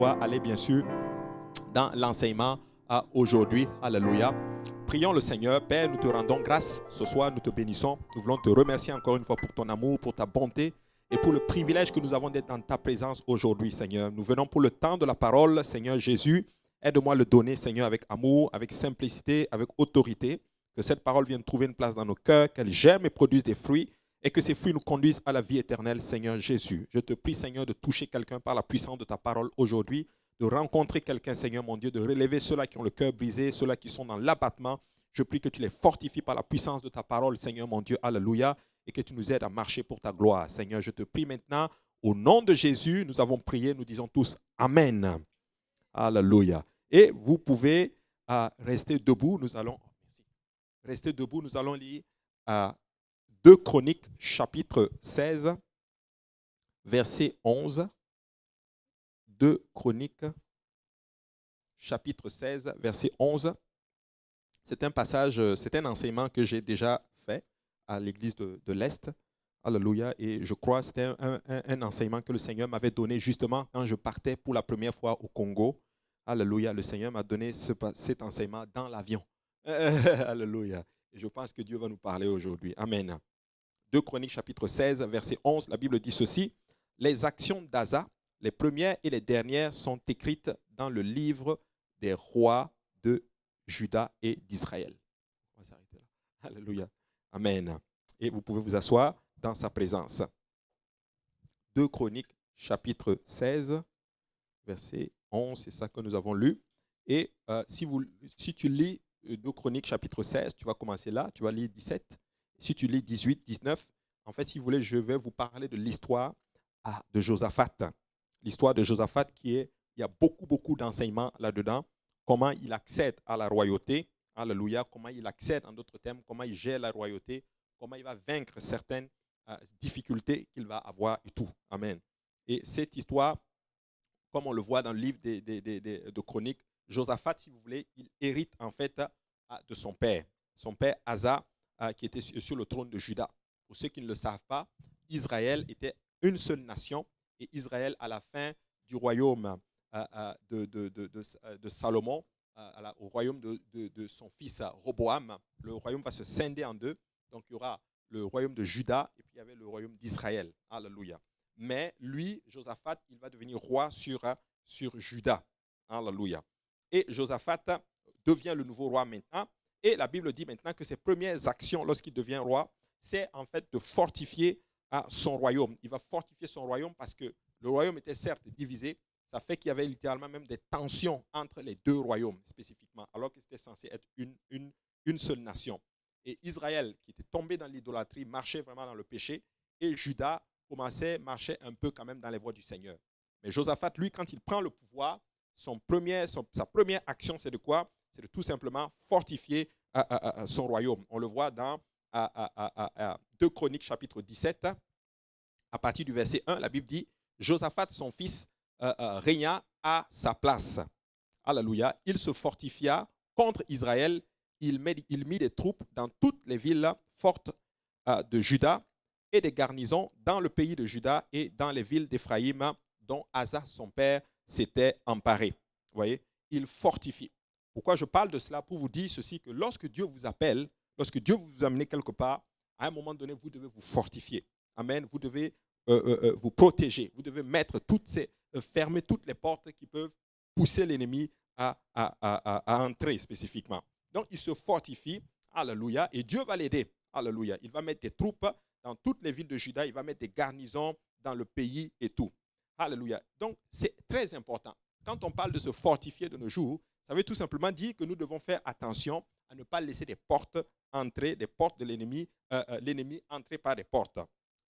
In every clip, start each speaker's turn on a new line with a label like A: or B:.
A: va aller bien sûr dans l'enseignement aujourd'hui. Alléluia. Prions le Seigneur. Père, nous te rendons grâce ce soir, nous te bénissons. Nous voulons te remercier encore une fois pour ton amour, pour ta bonté et pour le privilège que nous avons d'être dans ta présence aujourd'hui, Seigneur. Nous venons pour le temps de la parole, Seigneur Jésus. Aide-moi à le donner, Seigneur, avec amour, avec simplicité, avec autorité. Que cette parole vienne trouver une place dans nos cœurs, qu'elle germe et produise des fruits et que ces fruits nous conduisent à la vie éternelle, Seigneur Jésus. Je te prie, Seigneur, de toucher quelqu'un par la puissance de ta parole aujourd'hui, de rencontrer quelqu'un, Seigneur mon Dieu, de relever ceux-là qui ont le cœur brisé, ceux-là qui sont dans l'abattement. Je prie que tu les fortifies par la puissance de ta parole, Seigneur mon Dieu, alléluia, et que tu nous aides à marcher pour ta gloire. Seigneur, je te prie maintenant, au nom de Jésus, nous avons prié, nous disons tous Amen. Alléluia. Et vous pouvez rester debout, nous allons lire 2 Chroniques, chapitre 16, verset 11. 2 Chroniques, chapitre 16, verset 11. C'est un passage, c'est un enseignement que j'ai déjà fait à l'église de l'Est. Alléluia. Et je crois que c'était un enseignement que le Seigneur m'avait donné justement quand je partais pour la première fois au Congo. Alléluia. Le Seigneur m'a donné cet enseignement dans l'avion. Alléluia. Et je pense que Dieu va nous parler aujourd'hui. Amen. 2 Chroniques, chapitre 16, verset 11. La Bible dit ceci. Les actions d'Asa, les premières et les dernières, sont écrites dans le livre des rois de Juda et d'Israël. On va s'arrêter là. Alléluia. Amen. Et vous pouvez vous asseoir dans sa présence. 2 Chroniques, chapitre 16, verset 11, c'est ça que nous avons lu. Et si tu lis 2 Chroniques, chapitre 16, tu vas commencer là, tu vas lire 17. Si tu lis 18, 19, en fait, si vous voulez, je vais vous parler de l'histoire de Josaphat. L'histoire de Josaphat il y a beaucoup d'enseignements là-dedans. Comment il accède à la royauté. Alléluia. Comment il accède, en d'autres termes, comment il gère la royauté. Comment il va vaincre certaines difficultés qu'il va avoir et tout. Amen. Et cette histoire, comme on le voit dans le livre de Chroniques, Josaphat, si vous voulez, il hérite en fait de son père Asa, qui était sur le trône de Juda. Pour ceux qui ne le savent pas, Israël était une seule nation et Israël, à la fin du royaume de Salomon, au royaume de son fils Roboam, le royaume va se scinder en deux. Donc il y aura le royaume de Juda et puis il y avait le royaume d'Israël. Alléluia. Mais lui, Josaphat, il va devenir roi sur Juda. Alléluia. Et Josaphat devient le nouveau roi maintenant. Et la Bible dit maintenant que ses premières actions lorsqu'il devient roi, c'est en fait de fortifier son royaume. Il va fortifier son royaume parce que le royaume était certes divisé. Ça fait qu'il y avait littéralement même des tensions entre les deux royaumes spécifiquement, alors que c'était censé être une seule nation. Et Israël, qui était tombé dans l'idolâtrie, marchait vraiment dans le péché. Et Juda marchait un peu quand même dans les voies du Seigneur. Mais Josaphat, lui, quand il prend le pouvoir, sa première action, c'est de quoi? C'est de tout simplement fortifier son royaume. On le voit dans 2 Chroniques, chapitre 17. À partir du verset 1, la Bible dit « Josaphat, son fils, régna à sa place. » Alléluia. Il se fortifia contre Israël. Il mit des troupes dans toutes les villes fortes de Juda et des garnisons dans le pays de Juda et dans les villes d'Éphraïm dont Asa, son père, s'était emparé. Vous voyez, il fortifie. Pourquoi je parle de cela? Pour vous dire ceci, que lorsque Dieu vous appelle, lorsque Dieu vous amène quelque part, à un moment donné, vous devez vous fortifier. Amen. Vous devez vous protéger. Vous devez fermer toutes les portes qui peuvent pousser l'ennemi à entrer spécifiquement. Donc, il se fortifie. Alléluia. Et Dieu va l'aider. Alléluia. Il va mettre des troupes dans toutes les villes de Juda. Il va mettre des garnisons dans le pays et tout. Alléluia. Donc, c'est très important. Quand on parle de se fortifier de nos jours, ça veut tout simplement dire que nous devons faire attention à ne pas laisser des portes entrer, des portes de l'ennemi entrer par des portes.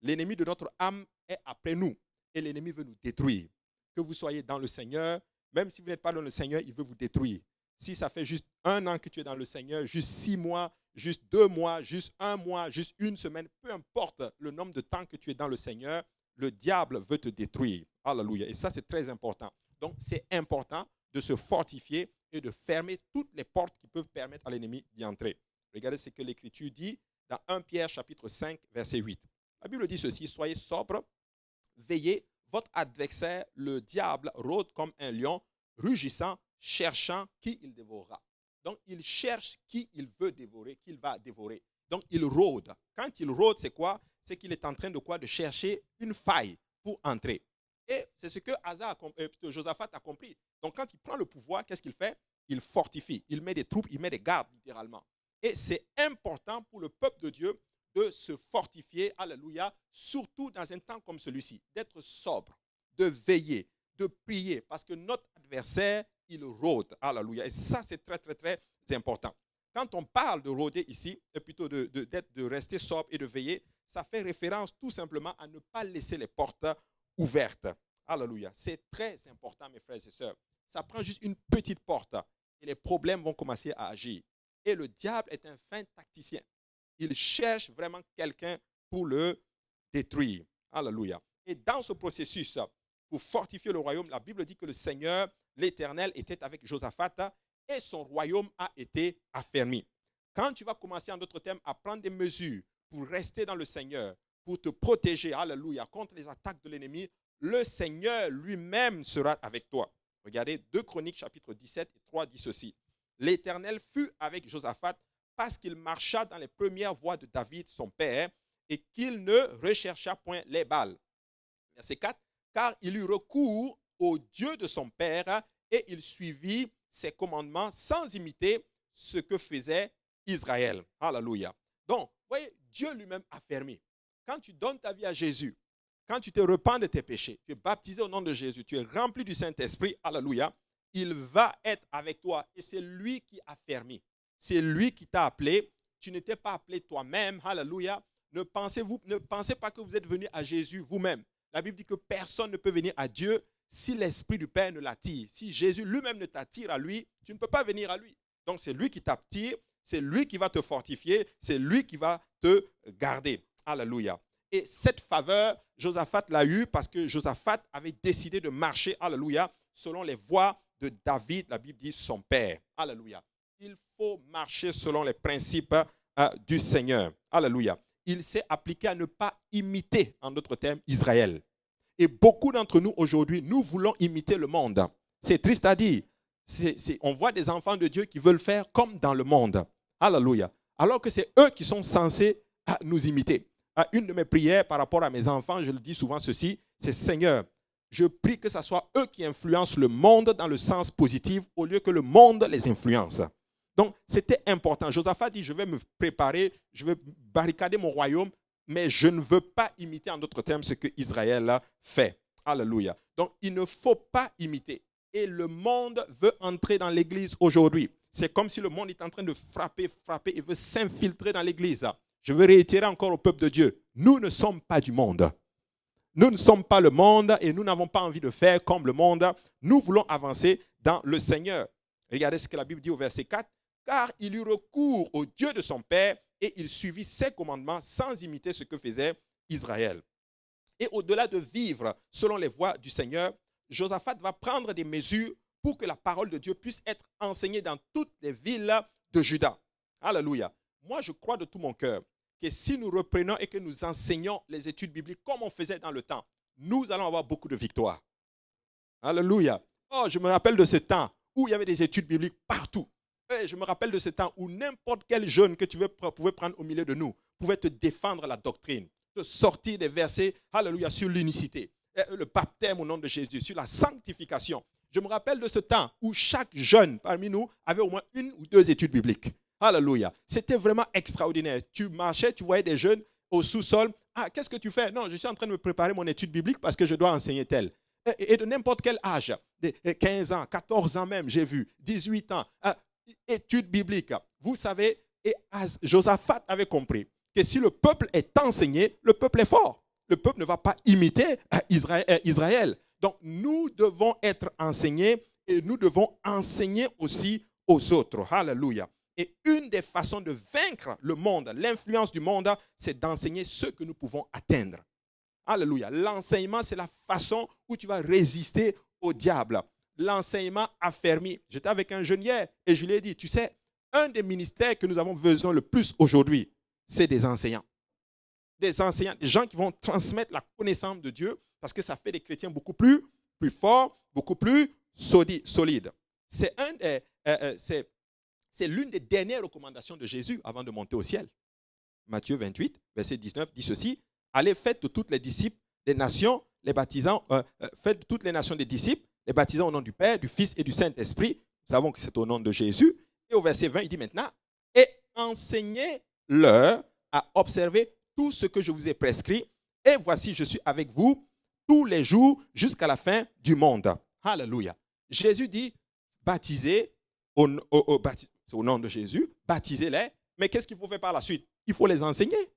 A: L'ennemi de notre âme est après nous et l'ennemi veut nous détruire. Que vous soyez dans le Seigneur, même si vous n'êtes pas dans le Seigneur, il veut vous détruire. Si ça fait juste 1 an que tu es dans le Seigneur, juste 6 mois, juste 2 mois, juste 1 mois, juste 1 semaine, peu importe le nombre de temps que tu es dans le Seigneur, le diable veut te détruire. Alléluia. Et ça, c'est très important. Donc, c'est important de se fortifier et de fermer toutes les portes qui peuvent permettre à l'ennemi d'y entrer. Regardez ce que l'Écriture dit dans 1 Pierre chapitre 5, verset 8. La Bible dit ceci, « Soyez sobres, veillez, votre adversaire, le diable, rôde comme un lion, rugissant, cherchant qui il dévorera. Donc, il cherche qui il veut dévorer, qu'il va dévorer. Donc, il rôde. Quand il rôde, c'est quoi? C'est qu'il est en train de quoi? De chercher une faille pour entrer. Et c'est ce que Josaphat a compris. Donc, quand il prend le pouvoir, qu'est-ce qu'il fait? Il fortifie, il met des troupes, il met des gardes, littéralement. Et c'est important pour le peuple de Dieu de se fortifier, alléluia, surtout dans un temps comme celui-ci, d'être sobre, de veiller, de prier, parce que notre adversaire, il rôde, alléluia. Et ça, c'est très, très, très important. Quand on parle de rôder ici, et plutôt de rester sobre et de veiller, ça fait référence tout simplement à ne pas laisser les portes ouvertes. Alléluia. C'est très important, mes frères et sœurs. Ça prend juste une petite porte et les problèmes vont commencer à agir. Et le diable est un fin tacticien. Il cherche vraiment quelqu'un pour le détruire. Alléluia. Et dans ce processus, pour fortifier le royaume, la Bible dit que le Seigneur, l'Éternel, était avec Josaphat et son royaume a été affermi. Quand tu vas commencer, en d'autres termes, à prendre des mesures pour rester dans le Seigneur, pour te protéger, alléluia, contre les attaques de l'ennemi, le Seigneur lui-même sera avec toi. Regardez 2 Chroniques chapitre 17 et 3 dit ceci. L'Éternel fut avec Josaphat parce qu'il marcha dans les premières voies de David, son père, et qu'il ne rechercha point les Baals. Verset 4. Car il eut recours au Dieu de son père et il suivit ses commandements sans imiter ce que faisait Israël. Alléluia. Donc, vous voyez, Dieu lui-même a fermé. Quand tu donnes ta vie à Jésus, quand tu te repens de tes péchés, tu es baptisé au nom de Jésus, tu es rempli du Saint-Esprit, alléluia, il va être avec toi et c'est lui qui a fermé. C'est lui qui t'a appelé. Tu n'étais pas appelé toi-même, alléluia. Ne pensez pas que vous êtes venu à Jésus vous-même. La Bible dit que personne ne peut venir à Dieu si l'Esprit du Père ne l'attire. Si Jésus lui-même ne t'attire à lui, tu ne peux pas venir à lui. Donc c'est lui qui t'attire, c'est lui qui va te fortifier, c'est lui qui va te garder. Alléluia. Et cette faveur, Josaphat l'a eue parce que Josaphat avait décidé de marcher, alléluia, selon les voies de David, la Bible dit son père. Alléluia. Il faut marcher selon les principes du Seigneur. Alléluia. Il s'est appliqué à ne pas imiter, en d'autres termes, Israël. Et beaucoup d'entre nous aujourd'hui, nous voulons imiter le monde. C'est triste à dire. On voit des enfants de Dieu qui veulent faire comme dans le monde. Alléluia. Alors que c'est eux qui sont censés nous imiter. Une de mes prières par rapport à mes enfants, je le dis souvent ceci, c'est Seigneur, je prie que ce soit eux qui influencent le monde dans le sens positif au lieu que le monde les influence. Donc, c'était important. Josaphat dit, je vais me préparer, je vais barricader mon royaume, mais je ne veux pas imiter, en d'autres termes, ce que Israël fait. Alléluia. Donc, il ne faut pas imiter. Et le monde veut entrer dans l'église aujourd'hui. C'est comme si le monde est en train de frapper et veut s'infiltrer dans l'église. Je veux réitérer encore au peuple de Dieu, nous ne sommes pas du monde. Nous ne sommes pas le monde et nous n'avons pas envie de faire comme le monde. Nous voulons avancer dans le Seigneur. Regardez ce que la Bible dit au verset 4. Car il eut recours au Dieu de son père et il suivit ses commandements sans imiter ce que faisait Israël. Et au-delà de vivre selon les voies du Seigneur, Josaphat va prendre des mesures pour que la parole de Dieu puisse être enseignée dans toutes les villes de Juda. Alléluia. Moi, je crois de tout mon cœur que si nous reprenons et que nous enseignons les études bibliques comme on faisait dans le temps, nous allons avoir beaucoup de victoires. Alléluia. Oh, je me rappelle de ce temps où il y avait des études bibliques partout. Et je me rappelle de ce temps où n'importe quel jeune que tu pouvais prendre au milieu de nous pouvait te défendre la doctrine, te sortir des versets, alléluia, sur l'unicité, le baptême au nom de Jésus, sur la sanctification. Je me rappelle de ce temps où chaque jeune parmi nous avait au moins une ou deux études bibliques. Alléluia. C'était vraiment extraordinaire. Tu marchais, tu voyais des jeunes au sous-sol. Ah, qu'est-ce que tu fais? Non, je suis en train de me préparer mon étude biblique parce que je dois enseigner tel. Et de n'importe quel âge, de 15 ans, 14 ans même, j'ai vu, 18 ans, études bibliques. Vous savez, et Josaphat avait compris que si le peuple est enseigné, le peuple est fort. Le peuple ne va pas imiter Israël. Donc, nous devons être enseignés et nous devons enseigner aussi aux autres. Alléluia. Et une des façons de vaincre le monde, l'influence du monde, c'est d'enseigner ce que nous pouvons atteindre. Alléluia. L'enseignement, c'est la façon où tu vas résister au diable. L'enseignement affermi. J'étais avec un jeune hier et je lui ai dit, tu sais, un des ministères que nous avons besoin le plus aujourd'hui, c'est des enseignants. Des enseignants, des gens qui vont transmettre la connaissance de Dieu, Parce que ça fait des chrétiens beaucoup plus forts, beaucoup plus solides. C'est l'une des dernières recommandations de Jésus avant de monter au ciel. Matthieu 28, verset 19 dit ceci: allez, faites de toutes les disciples des nations, les baptisants, faites de toutes les nations des disciples, les baptisants au nom du Père, du Fils et du Saint-Esprit. Nous savons que c'est au nom de Jésus. Et au verset 20, il dit maintenant: et enseignez-leur à observer tout ce que je vous ai prescrit. Et voici, je suis avec vous tous les jours jusqu'à la fin du monde. Alléluia. Jésus dit: baptisez c'est au nom de Jésus, baptisez-les. Mais qu'est-ce qu'il faut faire par la suite? Il faut les enseigner.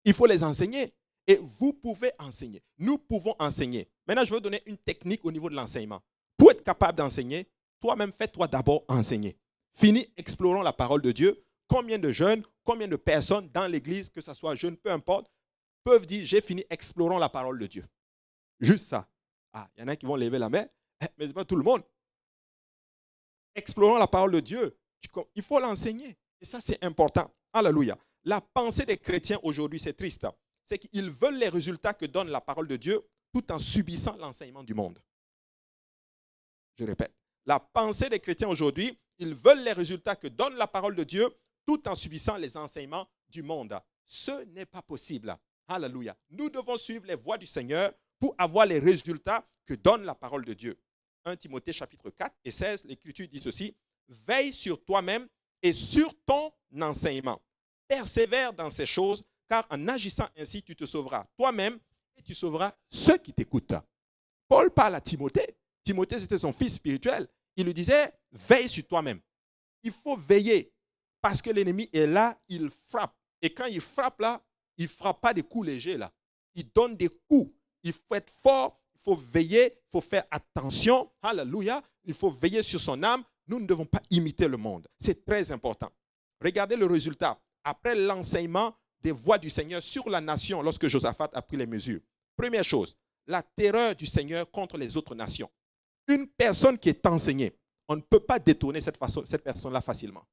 A: Il faut les enseigner. Et vous pouvez enseigner. Nous pouvons enseigner. Maintenant, je vais vous donner une technique au niveau de l'enseignement. Pour être capable d'enseigner, toi-même, fais-toi d'abord enseigner. Finis, explorons la parole de Dieu. Combien de jeunes, combien de personnes dans l'église, que ce soit jeunes, peu importe, peuvent dire: j'ai fini, explorons la parole de Dieu. Juste ça. Ah, il y en a qui vont lever la main, mais ce n'est pas tout le monde. Explorons la parole de Dieu. Il faut l'enseigner. Et ça, c'est important. Alléluia. La pensée des chrétiens aujourd'hui, c'est triste. C'est qu'ils veulent les résultats que donne la parole de Dieu tout en subissant l'enseignement du monde. Je répète. La pensée des chrétiens aujourd'hui, ils veulent les résultats que donne la parole de Dieu tout en subissant les enseignements du monde. Ce n'est pas possible. Alléluia. Nous devons suivre les voies du Seigneur pour avoir les résultats que donne la parole de Dieu. 1 Timothée chapitre 4 et 16, l'Écriture dit ceci: veille sur toi-même et sur ton enseignement. Persévère dans ces choses, car en agissant ainsi, tu te sauveras toi-même et tu sauveras ceux qui t'écoutent. Paul parle à Timothée. Timothée, c'était son fils spirituel. Il lui disait: veille sur toi-même. Il faut veiller parce que l'ennemi est là, il frappe. Et quand il frappe là, il ne frappe pas des coups légers là. Il donne des coups. Il faut être fort, il faut veiller, il faut faire attention. Alléluia. Il faut veiller sur son âme. Nous ne devons pas imiter le monde. C'est très important. Regardez le résultat. Après l'enseignement des voies du Seigneur sur la nation, lorsque Josaphat a pris les mesures. Première chose, la terreur du Seigneur contre les autres nations. Une personne qui est enseignée, on ne peut pas détourner cette personne-là facilement.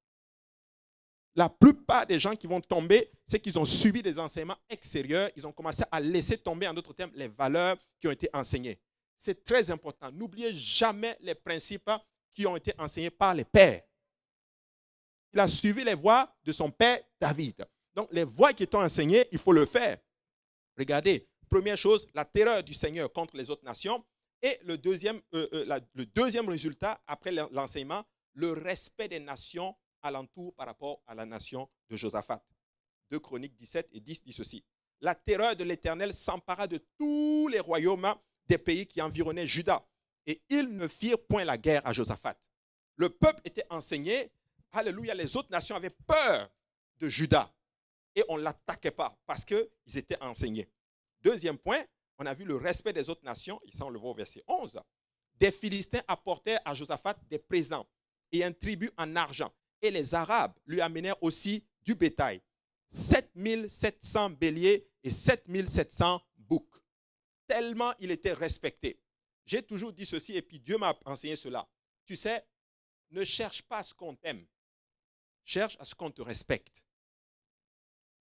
A: La plupart des gens qui vont tomber, c'est qu'ils ont subi des enseignements extérieurs. Ils ont commencé à laisser tomber, en d'autres termes, les valeurs qui ont été enseignées. C'est très important. N'oubliez jamais les principes qui ont été enseignés par les pères. Il a suivi les voies de son père David. Donc, les voies qui sont enseignées, il faut le faire. Regardez, première chose, la terreur du Seigneur contre les autres nations. Et le deuxième résultat, après l'enseignement, le respect des nations alentour par rapport à la nation de Josaphat. 2 Chroniques 17 et 10 dit ceci: la terreur de l'Éternel s'empara de tous les royaumes des pays qui environnaient Juda, et ils ne firent point la guerre à Josaphat. Le peuple était enseigné. Alléluia, les autres nations avaient peur de Juda et on ne l'attaquait pas parce qu'ils étaient enseignés. Deuxième point, on a vu le respect des autres nations, et ça on le voit au verset 11. Des Philistins apportèrent à Josaphat des présents et un tribut en argent. Et les Arabes lui amenèrent aussi du bétail, 7700 béliers et 7700 boucs. Tellement il était respecté. J'ai toujours dit ceci et puis Dieu m'a enseigné cela. Tu sais, ne cherche pas à ce qu'on t'aime. Cherche à ce qu'on te respecte.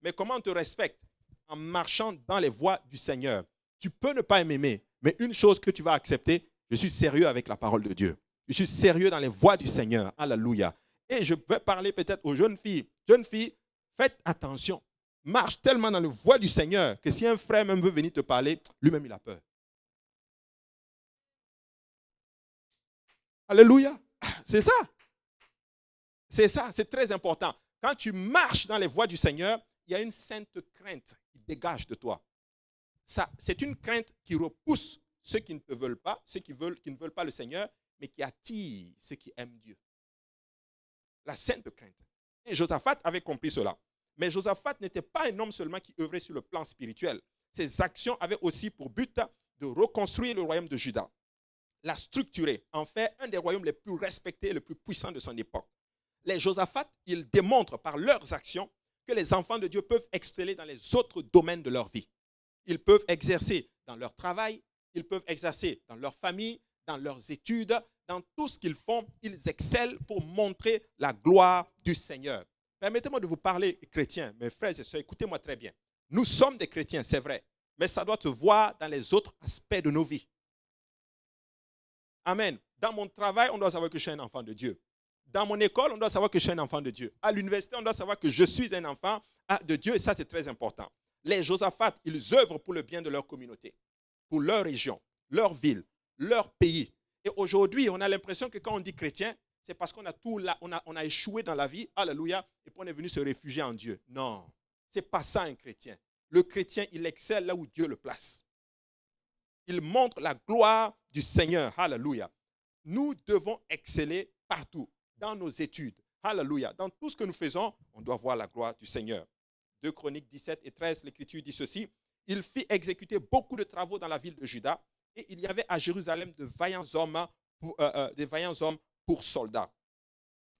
A: Mais comment on te respecte? En marchant dans les voies du Seigneur. Tu peux ne pas m'aimer, mais une chose que tu vas accepter, je suis sérieux avec la parole de Dieu. Je suis sérieux dans les voies du Seigneur. Alléluia. Et je vais parler peut-être aux jeunes filles. Jeunes filles, faites attention. Marche tellement dans les voies du Seigneur que si un frère même veut venir te parler, lui-même il a peur. Alléluia. C'est ça. C'est ça, c'est très important. Quand tu marches dans les voies du Seigneur, il y a une sainte crainte qui dégage de toi. Ça, c'est une crainte qui repousse ceux qui ne te veulent pas, ceux qui ne veulent pas le Seigneur, mais qui attire ceux qui aiment Dieu. La sainte crainte. Et Josaphat avait compris cela. Mais Josaphat n'était pas un homme seulement qui œuvrait sur le plan spirituel. Ses actions avaient aussi pour but de reconstruire le royaume de Juda, la structurer, en fait un des royaumes les plus respectés et les plus puissants de son époque. Les Josaphat, ils démontrent par leurs actions que les enfants de Dieu peuvent exceller dans les autres domaines de leur vie. Ils peuvent exercer dans leur travail, ils peuvent exercer dans leur famille, dans leurs études, dans tout ce qu'ils font, ils excellent pour montrer la gloire du Seigneur. Permettez-moi de vous parler chrétiens, mes frères et sœurs, écoutez-moi très bien. Nous sommes des chrétiens, c'est vrai, mais ça doit te voir dans les autres aspects de nos vies. Amen. Dans mon travail, on doit savoir que je suis un enfant de Dieu. Dans mon école, on doit savoir que je suis un enfant de Dieu. À l'université, on doit savoir que je suis un enfant de Dieu, et ça, c'est très important. Les Josaphat, ils œuvrent pour le bien de leur communauté, pour leur région, leur ville, leur pays. Et aujourd'hui, on a l'impression que quand on dit chrétien, c'est parce qu'on a tout là, on a échoué dans la vie, alléluia, et puis on est venu se réfugier en Dieu. Non, ce n'est pas ça un chrétien. Le chrétien, il excelle là où Dieu le place. Il montre la gloire du Seigneur, alléluia. Nous devons exceller partout, dans nos études, alléluia. Dans tout ce que nous faisons, on doit voir la gloire du Seigneur. 2 Chroniques 17 et 13, l'Écriture dit ceci. Il fit exécuter beaucoup de travaux dans la ville de Juda, et il y avait à Jérusalem de vaillants hommes pour soldats.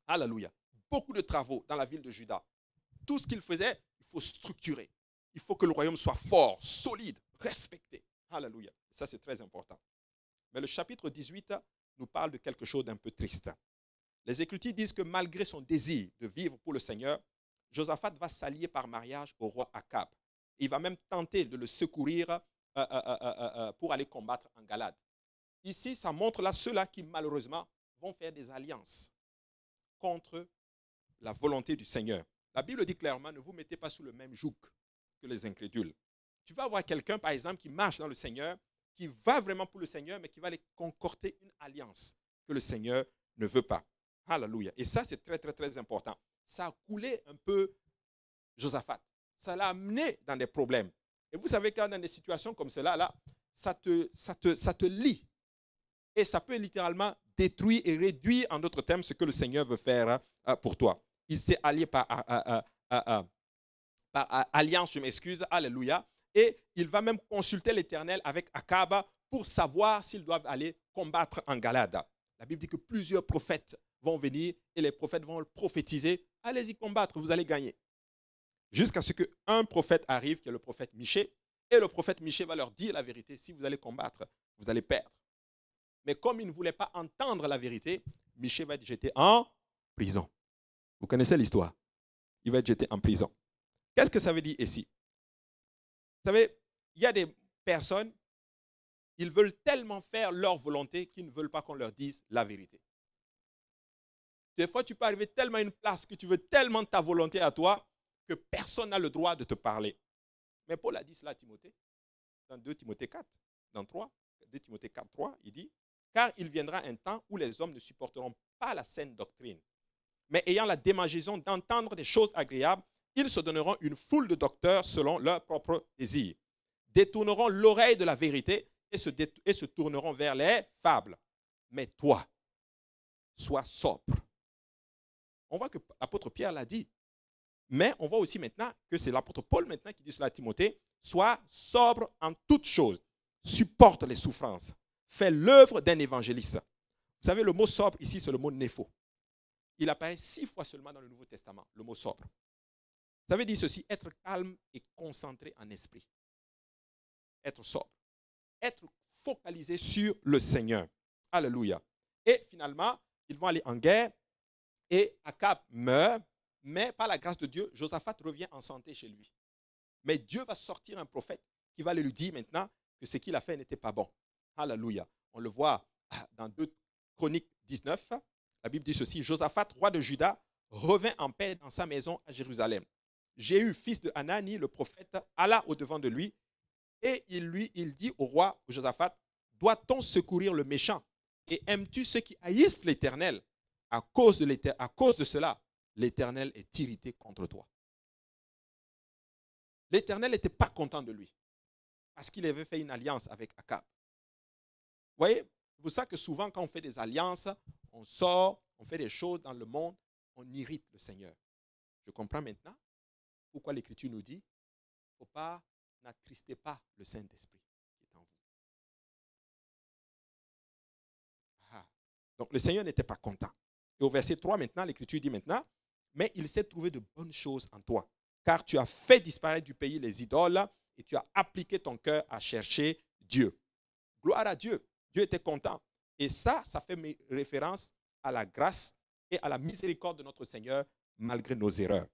A: Alléluia. Beaucoup de travaux dans la ville de Juda. Tout ce qu'il faisait, il faut structurer. Il faut que le royaume soit fort, solide, respecté. Alléluia. Ça, c'est très important. Mais le chapitre 18 nous parle de quelque chose d'un peu triste. Les Écritures disent que malgré son désir de vivre pour le Seigneur, Josaphat va s'allier par mariage au roi Akab. Il va même tenter de le secourir pour aller combattre en Galade. Ici, ça montre là ceux-là qui, malheureusement, vont faire des alliances contre la volonté du Seigneur. La Bible dit clairement, ne vous mettez pas sous le même joug que les incrédules. Tu vas avoir quelqu'un, par exemple, qui marche dans le Seigneur, qui va vraiment pour le Seigneur, mais qui va aller concocter une alliance que le Seigneur ne veut pas. Alléluia. Et ça, c'est très, très, très important. Ça a coulé un peu Josaphat. Ça l'a amené dans des problèmes. Et vous savez, quand dans des situations comme cela, là, ça te lie. Et ça peut littéralement détruire et réduire, en d'autres termes, ce que le Seigneur veut faire pour toi. Il s'est allié par alliance, je m'excuse, alléluia. Et il va même consulter l'Éternel avec Akab pour savoir s'ils doivent aller combattre en Galade. La Bible dit que plusieurs prophètes vont venir et les prophètes vont le prophétiser. Allez-y combattre, vous allez gagner. Jusqu'à ce qu'un prophète arrive, qui est le prophète Michée, et le prophète Michée va leur dire la vérité. Si vous allez combattre, vous allez perdre. Mais comme il ne voulait pas entendre la vérité, Michée va être jeté en prison. Vous connaissez l'histoire. Il va être jeté en prison. Qu'est-ce que ça veut dire ici? Vous savez, il y a des personnes, ils veulent tellement faire leur volonté qu'ils ne veulent pas qu'on leur dise la vérité. Des fois, tu peux arriver tellement à une place que tu veux tellement ta volonté à toi que personne n'a le droit de te parler. Mais Paul a dit cela à Timothée, dans 2 Timothée 4, dans 3, 2 Timothée 4, 3, il dit « Car il viendra un temps où les hommes ne supporteront pas la saine doctrine, mais ayant la démangeaison d'entendre des choses agréables, ils se donneront une foule de docteurs selon leur propre désir, détourneront l'oreille de la vérité et se tourneront vers les fables. Mais toi, sois sobre. » On voit que l'apôtre Pierre l'a dit. Mais on voit aussi maintenant que c'est l'apôtre Paul maintenant qui dit cela à Timothée, sois sobre en toutes choses, supporte les souffrances, fais l'œuvre d'un évangéliste. Vous savez, le mot sobre ici, c'est le mot népho. Il apparaît 6 fois seulement dans le Nouveau Testament, le mot sobre. Ça veut dire ceci, être calme et concentré en esprit. Être sobre. Être focalisé sur le Seigneur. Alléluia. Et finalement, ils vont aller en guerre et Akab meurt, mais par la grâce de Dieu, Josaphat revient en santé chez lui. Mais Dieu va sortir un prophète qui va lui dire maintenant que ce qu'il a fait n'était pas bon. Alléluia. On le voit dans 2 Chroniques 19. La Bible dit ceci, Josaphat, roi de Juda, revint en paix dans sa maison à Jérusalem. Jéhu, fils de Hanani, le prophète, alla au-devant de lui et il dit au roi Josaphat, doit-on secourir le méchant? Et aimes-tu ceux qui haïssent l'Éternel? À cause de cela, l'Éternel est irrité contre toi. L'Éternel n'était pas content de lui parce qu'il avait fait une alliance avec Akab. Vous voyez, c'est pour ça que souvent quand on fait des alliances, on sort, on fait des choses dans le monde, on irrite le Seigneur. Je comprends maintenant pourquoi l'Écriture nous dit, il ne faut pas, n'attristez pas le Saint-Esprit qui est en vous. Ah. Donc le Seigneur n'était pas content. Et au verset 3 maintenant, l'Écriture dit maintenant, mais il s'est trouvé de bonnes choses en toi, car tu as fait disparaître du pays les idoles et tu as appliqué ton cœur à chercher Dieu. Gloire à Dieu. Dieu était content. Et ça fait référence à la grâce et à la miséricorde de notre Seigneur malgré nos erreurs.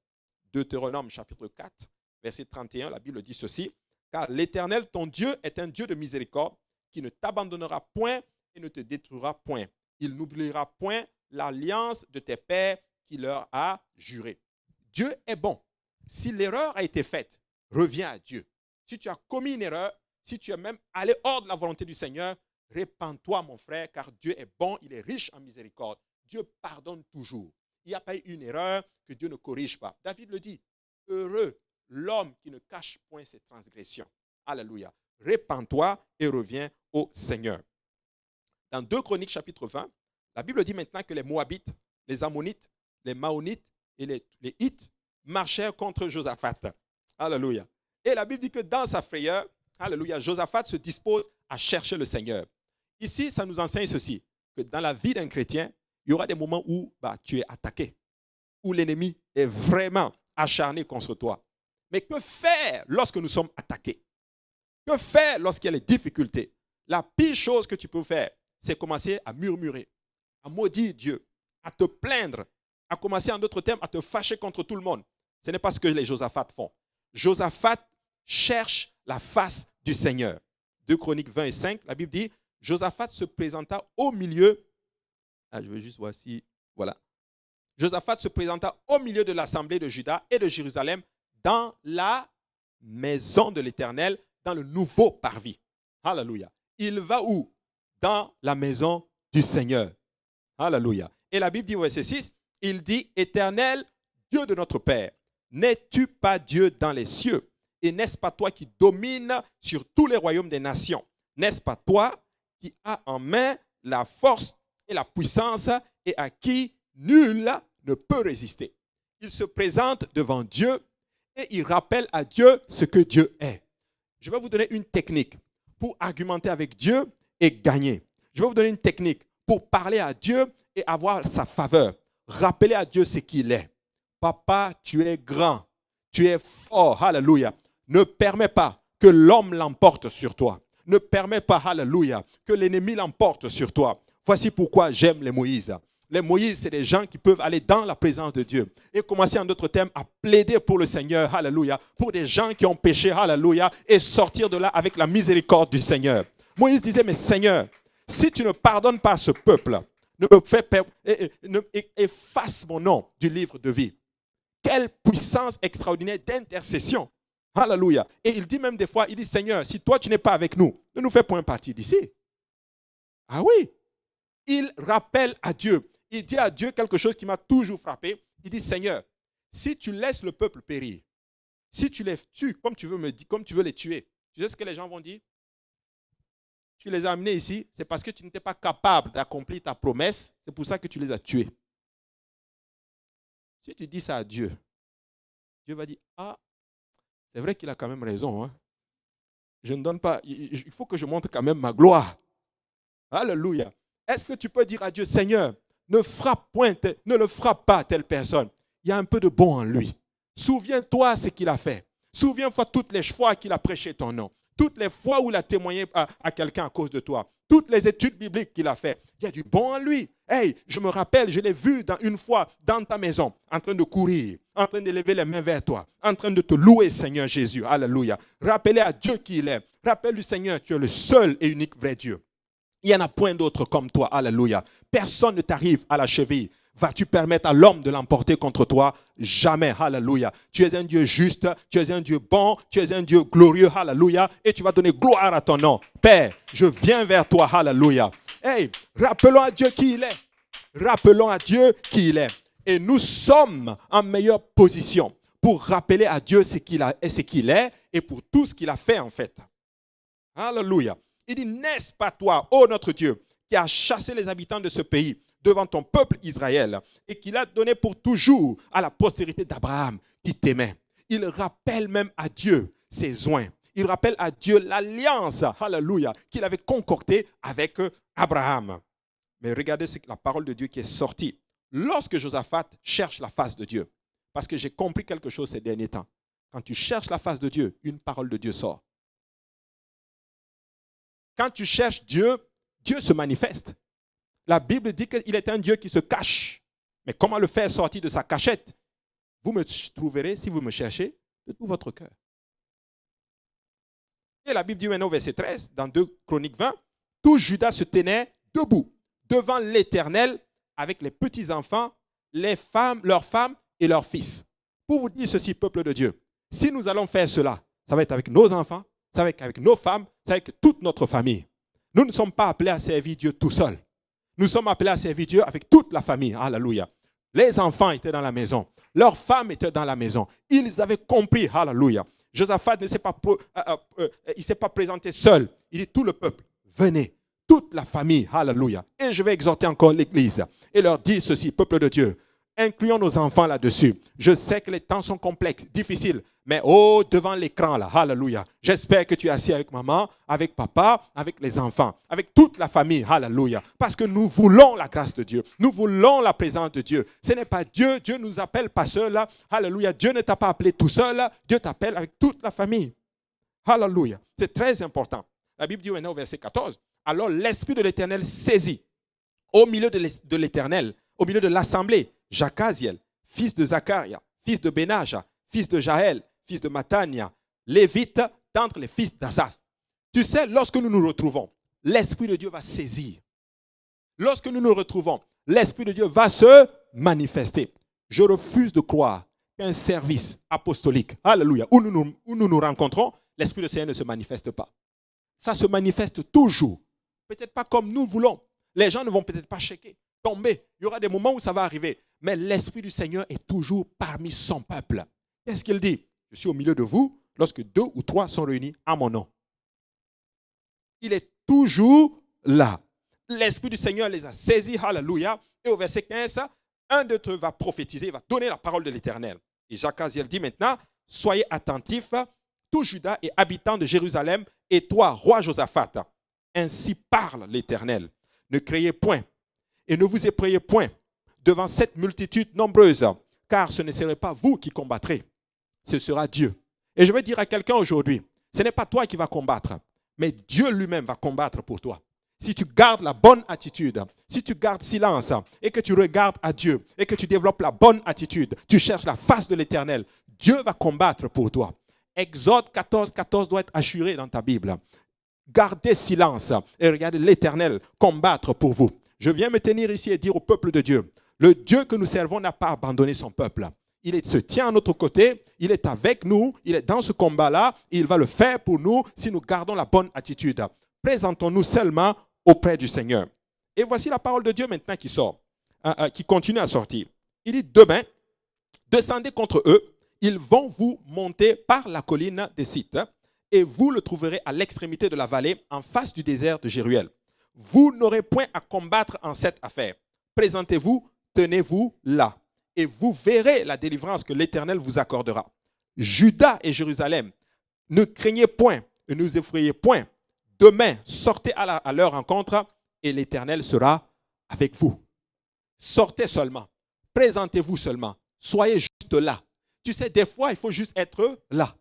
A: Deutéronome chapitre 4, verset 31, la Bible dit ceci, Car l'Éternel, ton Dieu, est un Dieu de miséricorde qui ne t'abandonnera point et ne te détruira point. Il n'oubliera point l'alliance de tes pères qu'il leur a juré. Dieu est bon. Si l'erreur a été faite, reviens à Dieu. Si tu as commis une erreur, si tu es même allé hors de la volonté du Seigneur, répands-toi, mon frère, car Dieu est bon, il est riche en miséricorde. Dieu pardonne toujours. Il n'y a pas eu une erreur que Dieu ne corrige pas. David le dit, heureux l'homme qui ne cache point ses transgressions. Alléluia. Répands-toi et reviens au Seigneur. Dans 2 Chroniques chapitre 20, la Bible dit maintenant que les Moabites, les Ammonites, les Maonites et les Hittes marchèrent contre Josaphat. Alléluia. Et la Bible dit que dans sa frayeur, alléluia, Josaphat se dispose à chercher le Seigneur. Ici, ça nous enseigne ceci, que dans la vie d'un chrétien, il y aura des moments où tu es attaqué, où l'ennemi est vraiment acharné contre toi. Mais que faire lorsque nous sommes attaqués? Que faire lorsqu'il y a les difficultés? La pire chose que tu peux faire, c'est commencer à murmurer, à maudire Dieu, à te plaindre, à commencer en d'autres termes à te fâcher contre tout le monde. Ce n'est pas ce que les Josaphat font. Josaphat cherche la face du Seigneur. 2 Chroniques 20 et 5, la Bible dit, Josaphat se présenta au milieu. Je vais juste voir si, voilà. Josaphat se présenta au milieu de l'assemblée de Juda et de Jérusalem dans la maison de l'Éternel, dans le nouveau parvis. Alléluia. Il va où? Dans la maison du Seigneur. Alléluia. Et la Bible dit au verset 6, il dit, Éternel, Dieu de notre Père, n'es-tu pas Dieu dans les cieux? Et n'est-ce pas toi qui domines sur tous les royaumes des nations? N'est-ce pas toi qui as en main la force et la puissance et à qui nul ne peut résister? Il se présente devant Dieu et il rappelle à Dieu ce que Dieu est. Je vais vous donner une technique pour argumenter avec Dieu et gagner. Je vais vous donner une technique pour parler à Dieu et avoir sa faveur. Rappelez à Dieu ce qu'il est. Papa, tu es grand, tu es fort, alléluia. Ne permets pas que l'homme l'emporte sur toi. Ne permets pas, alléluia, que l'ennemi l'emporte sur toi. Voici pourquoi j'aime les Moïse. Les Moïse, c'est des gens qui peuvent aller dans la présence de Dieu et commencer en d'autres termes à plaider pour le Seigneur, alléluia, pour des gens qui ont péché, alléluia, et sortir de là avec la miséricorde du Seigneur. Moïse disait, mais Seigneur, si tu ne pardonnes pas ce peuple, efface mon nom du livre de vie. Quelle puissance extraordinaire d'intercession. Alléluia. Et il dit même des fois, il dit, Seigneur, si toi tu n'es pas avec nous, ne nous fais point partie d'ici. Ah oui. Il rappelle à Dieu. Il dit à Dieu quelque chose qui m'a toujours frappé. Il dit, Seigneur, si tu laisses le peuple périr, si tu les tues comme tu veux les tuer, tu sais ce que les gens vont dire? Tu les as amenés ici, c'est parce que tu n'étais pas capable d'accomplir ta promesse. C'est pour ça que tu les as tués. Si tu dis ça à Dieu, Dieu va dire, ah, c'est vrai qu'il a quand même raison. Hein? Je ne donne pas, il faut que je montre quand même ma gloire. Alléluia. Est-ce que tu peux dire à Dieu, Seigneur, ne le frappe pas telle personne. Il y a un peu de bon en lui. Souviens-toi ce qu'il a fait. Souviens-toi toutes les fois qu'il a prêché ton nom. Toutes les fois où il a témoigné à quelqu'un à cause de toi. Toutes les études bibliques qu'il a fait. Il y a du bon en lui. Hey, je me rappelle, je l'ai vu une fois dans ta maison, en train de courir, en train de lever les mains vers toi, en train de te louer, Seigneur Jésus. Alléluia. Rappelez à Dieu qui il est. Rappelle-lui, Seigneur, tu es le seul et unique vrai Dieu. Il n'y en a point d'autre comme toi. Alléluia. Personne ne t'arrive à la cheville. Vas-tu permettre à l'homme de l'emporter contre toi? Jamais. Alléluia. Tu es un Dieu juste, tu es un Dieu bon, tu es un Dieu glorieux. Alléluia. Et tu vas donner gloire à ton nom. Père, je viens vers toi. Alléluia. Hey, rappelons à Dieu qui il est. Rappelons à Dieu qui il est. Et nous sommes en meilleure position pour rappeler à Dieu ce qu'il est et pour tout ce qu'il a fait en fait. Alléluia. Il dit, n'est-ce pas toi, ô notre Dieu, qui a chassé les habitants de ce pays devant ton peuple Israël et qui l'a donné pour toujours à la postérité d'Abraham qui t'aimait. Il rappelle même à Dieu ses oints. Il rappelle à Dieu l'alliance, alléluia, qu'il avait concoctée avec Abraham. Mais regardez la parole de Dieu qui est sortie. Lorsque Josaphat cherche la face de Dieu, parce que j'ai compris quelque chose ces derniers temps, quand tu cherches la face de Dieu, une parole de Dieu sort. Quand tu cherches Dieu, Dieu se manifeste. La Bible dit qu'il est un Dieu qui se cache. Mais comment le faire sortir de sa cachette? Vous me trouverez, si vous me cherchez, de tout votre cœur. Et la Bible dit maintenant au verset 13, dans 2 Chroniques 20, tout Juda se tenait debout devant l'Éternel avec les petits-enfants, les femmes, leurs femmes et leurs fils. Pour vous dire ceci, peuple de Dieu, si nous allons faire cela, ça va être avec nos enfants, ça va être avec nos femmes, ça va être avec toute notre famille. Nous ne sommes pas appelés à servir Dieu tout seul. Nous sommes appelés à servir Dieu avec toute la famille. Alléluia. Les enfants étaient dans la maison. Leurs femmes étaient dans la maison. Ils avaient compris. Alléluia. Josaphat ne s'est pas, il s'est pas présenté seul. Il dit tout le peuple, venez, toute la famille. Alléluia. Et je vais exhorter encore l'église et leur dire ceci, peuple de Dieu. Incluons nos enfants là-dessus. Je sais que les temps sont complexes, difficiles. Mais devant l'écran là, alléluia. J'espère que tu es assis avec maman, avec papa, avec les enfants, avec toute la famille, alléluia. Parce que nous voulons la grâce de Dieu. Nous voulons la présence de Dieu. Ce n'est pas Dieu. Dieu ne nous appelle pas seul là. Alléluia. Dieu ne t'a pas appelé tout seul là. Dieu t'appelle avec toute la famille. Alléluia. C'est très important. La Bible dit maintenant au verset 14. Alors l'Esprit de l'Éternel saisit au milieu de l'Éternel, au milieu de l'assemblée, Jacaziel, fils de Zacharia, fils de Benaja, fils de Jaël, fils de Matania, lévite d'entre les fils d'Asaph. Tu sais, lorsque nous nous retrouvons, l'Esprit de Dieu va saisir. Lorsque nous nous retrouvons, l'Esprit de Dieu va se manifester. Je refuse de croire qu'un service apostolique, alléluia, où nous nous rencontrons, l'Esprit du Seigneur ne se manifeste pas. Ça se manifeste toujours. Peut-être pas comme nous voulons. Les gens ne vont peut-être pas checker, tomber. Il y aura des moments où ça va arriver. Mais l'Esprit du Seigneur est toujours parmi son peuple. Qu'est-ce qu'il dit? Je suis au milieu de vous lorsque 2 ou 3 sont réunis à mon nom. Il est toujours là. L'Esprit du Seigneur les a saisis, alléluia. Et au verset 15, un d'eux va prophétiser, va donner la parole de l'Éternel. Et Jacaziel dit maintenant, soyez attentifs, tout Juda et habitants de Jérusalem, et toi, roi Josaphat. Ainsi parle l'Éternel. Ne craiez point et ne vous effrayez point devant cette multitude nombreuse, car ce ne serait pas vous qui combattrez, ce sera Dieu. Et je veux dire à quelqu'un aujourd'hui, ce n'est pas toi qui vas combattre, mais Dieu lui-même va combattre pour toi. Si tu gardes la bonne attitude, si tu gardes silence et que tu regardes à Dieu et que tu développes la bonne attitude, tu cherches la face de l'Éternel, Dieu va combattre pour toi. Exode 14, 14 doit être assuré dans ta Bible. Gardez silence et regardez l'Éternel combattre pour vous. Je viens me tenir ici et dire au peuple de Dieu, le Dieu que nous servons n'a pas abandonné son peuple. Il se tient à notre côté, il est avec nous, il est dans ce combat-là, et il va le faire pour nous si nous gardons la bonne attitude. Présentons-nous seulement auprès du Seigneur. Et voici la parole de Dieu maintenant qui sort, qui continue à sortir. Il dit, demain, descendez contre eux, ils vont vous monter par la colline des Sites, et vous le trouverez à l'extrémité de la vallée, en face du désert de Jéruel. Vous n'aurez point à combattre en cette affaire. Présentez-vous, tenez-vous là, et vous verrez la délivrance que l'Éternel vous accordera. Juda et Jérusalem, ne craignez point et ne vous effrayez point. Demain, sortez à leur rencontre, et l'Éternel sera avec vous. Sortez seulement, présentez-vous seulement, soyez juste là. Tu sais, des fois, il faut juste être là.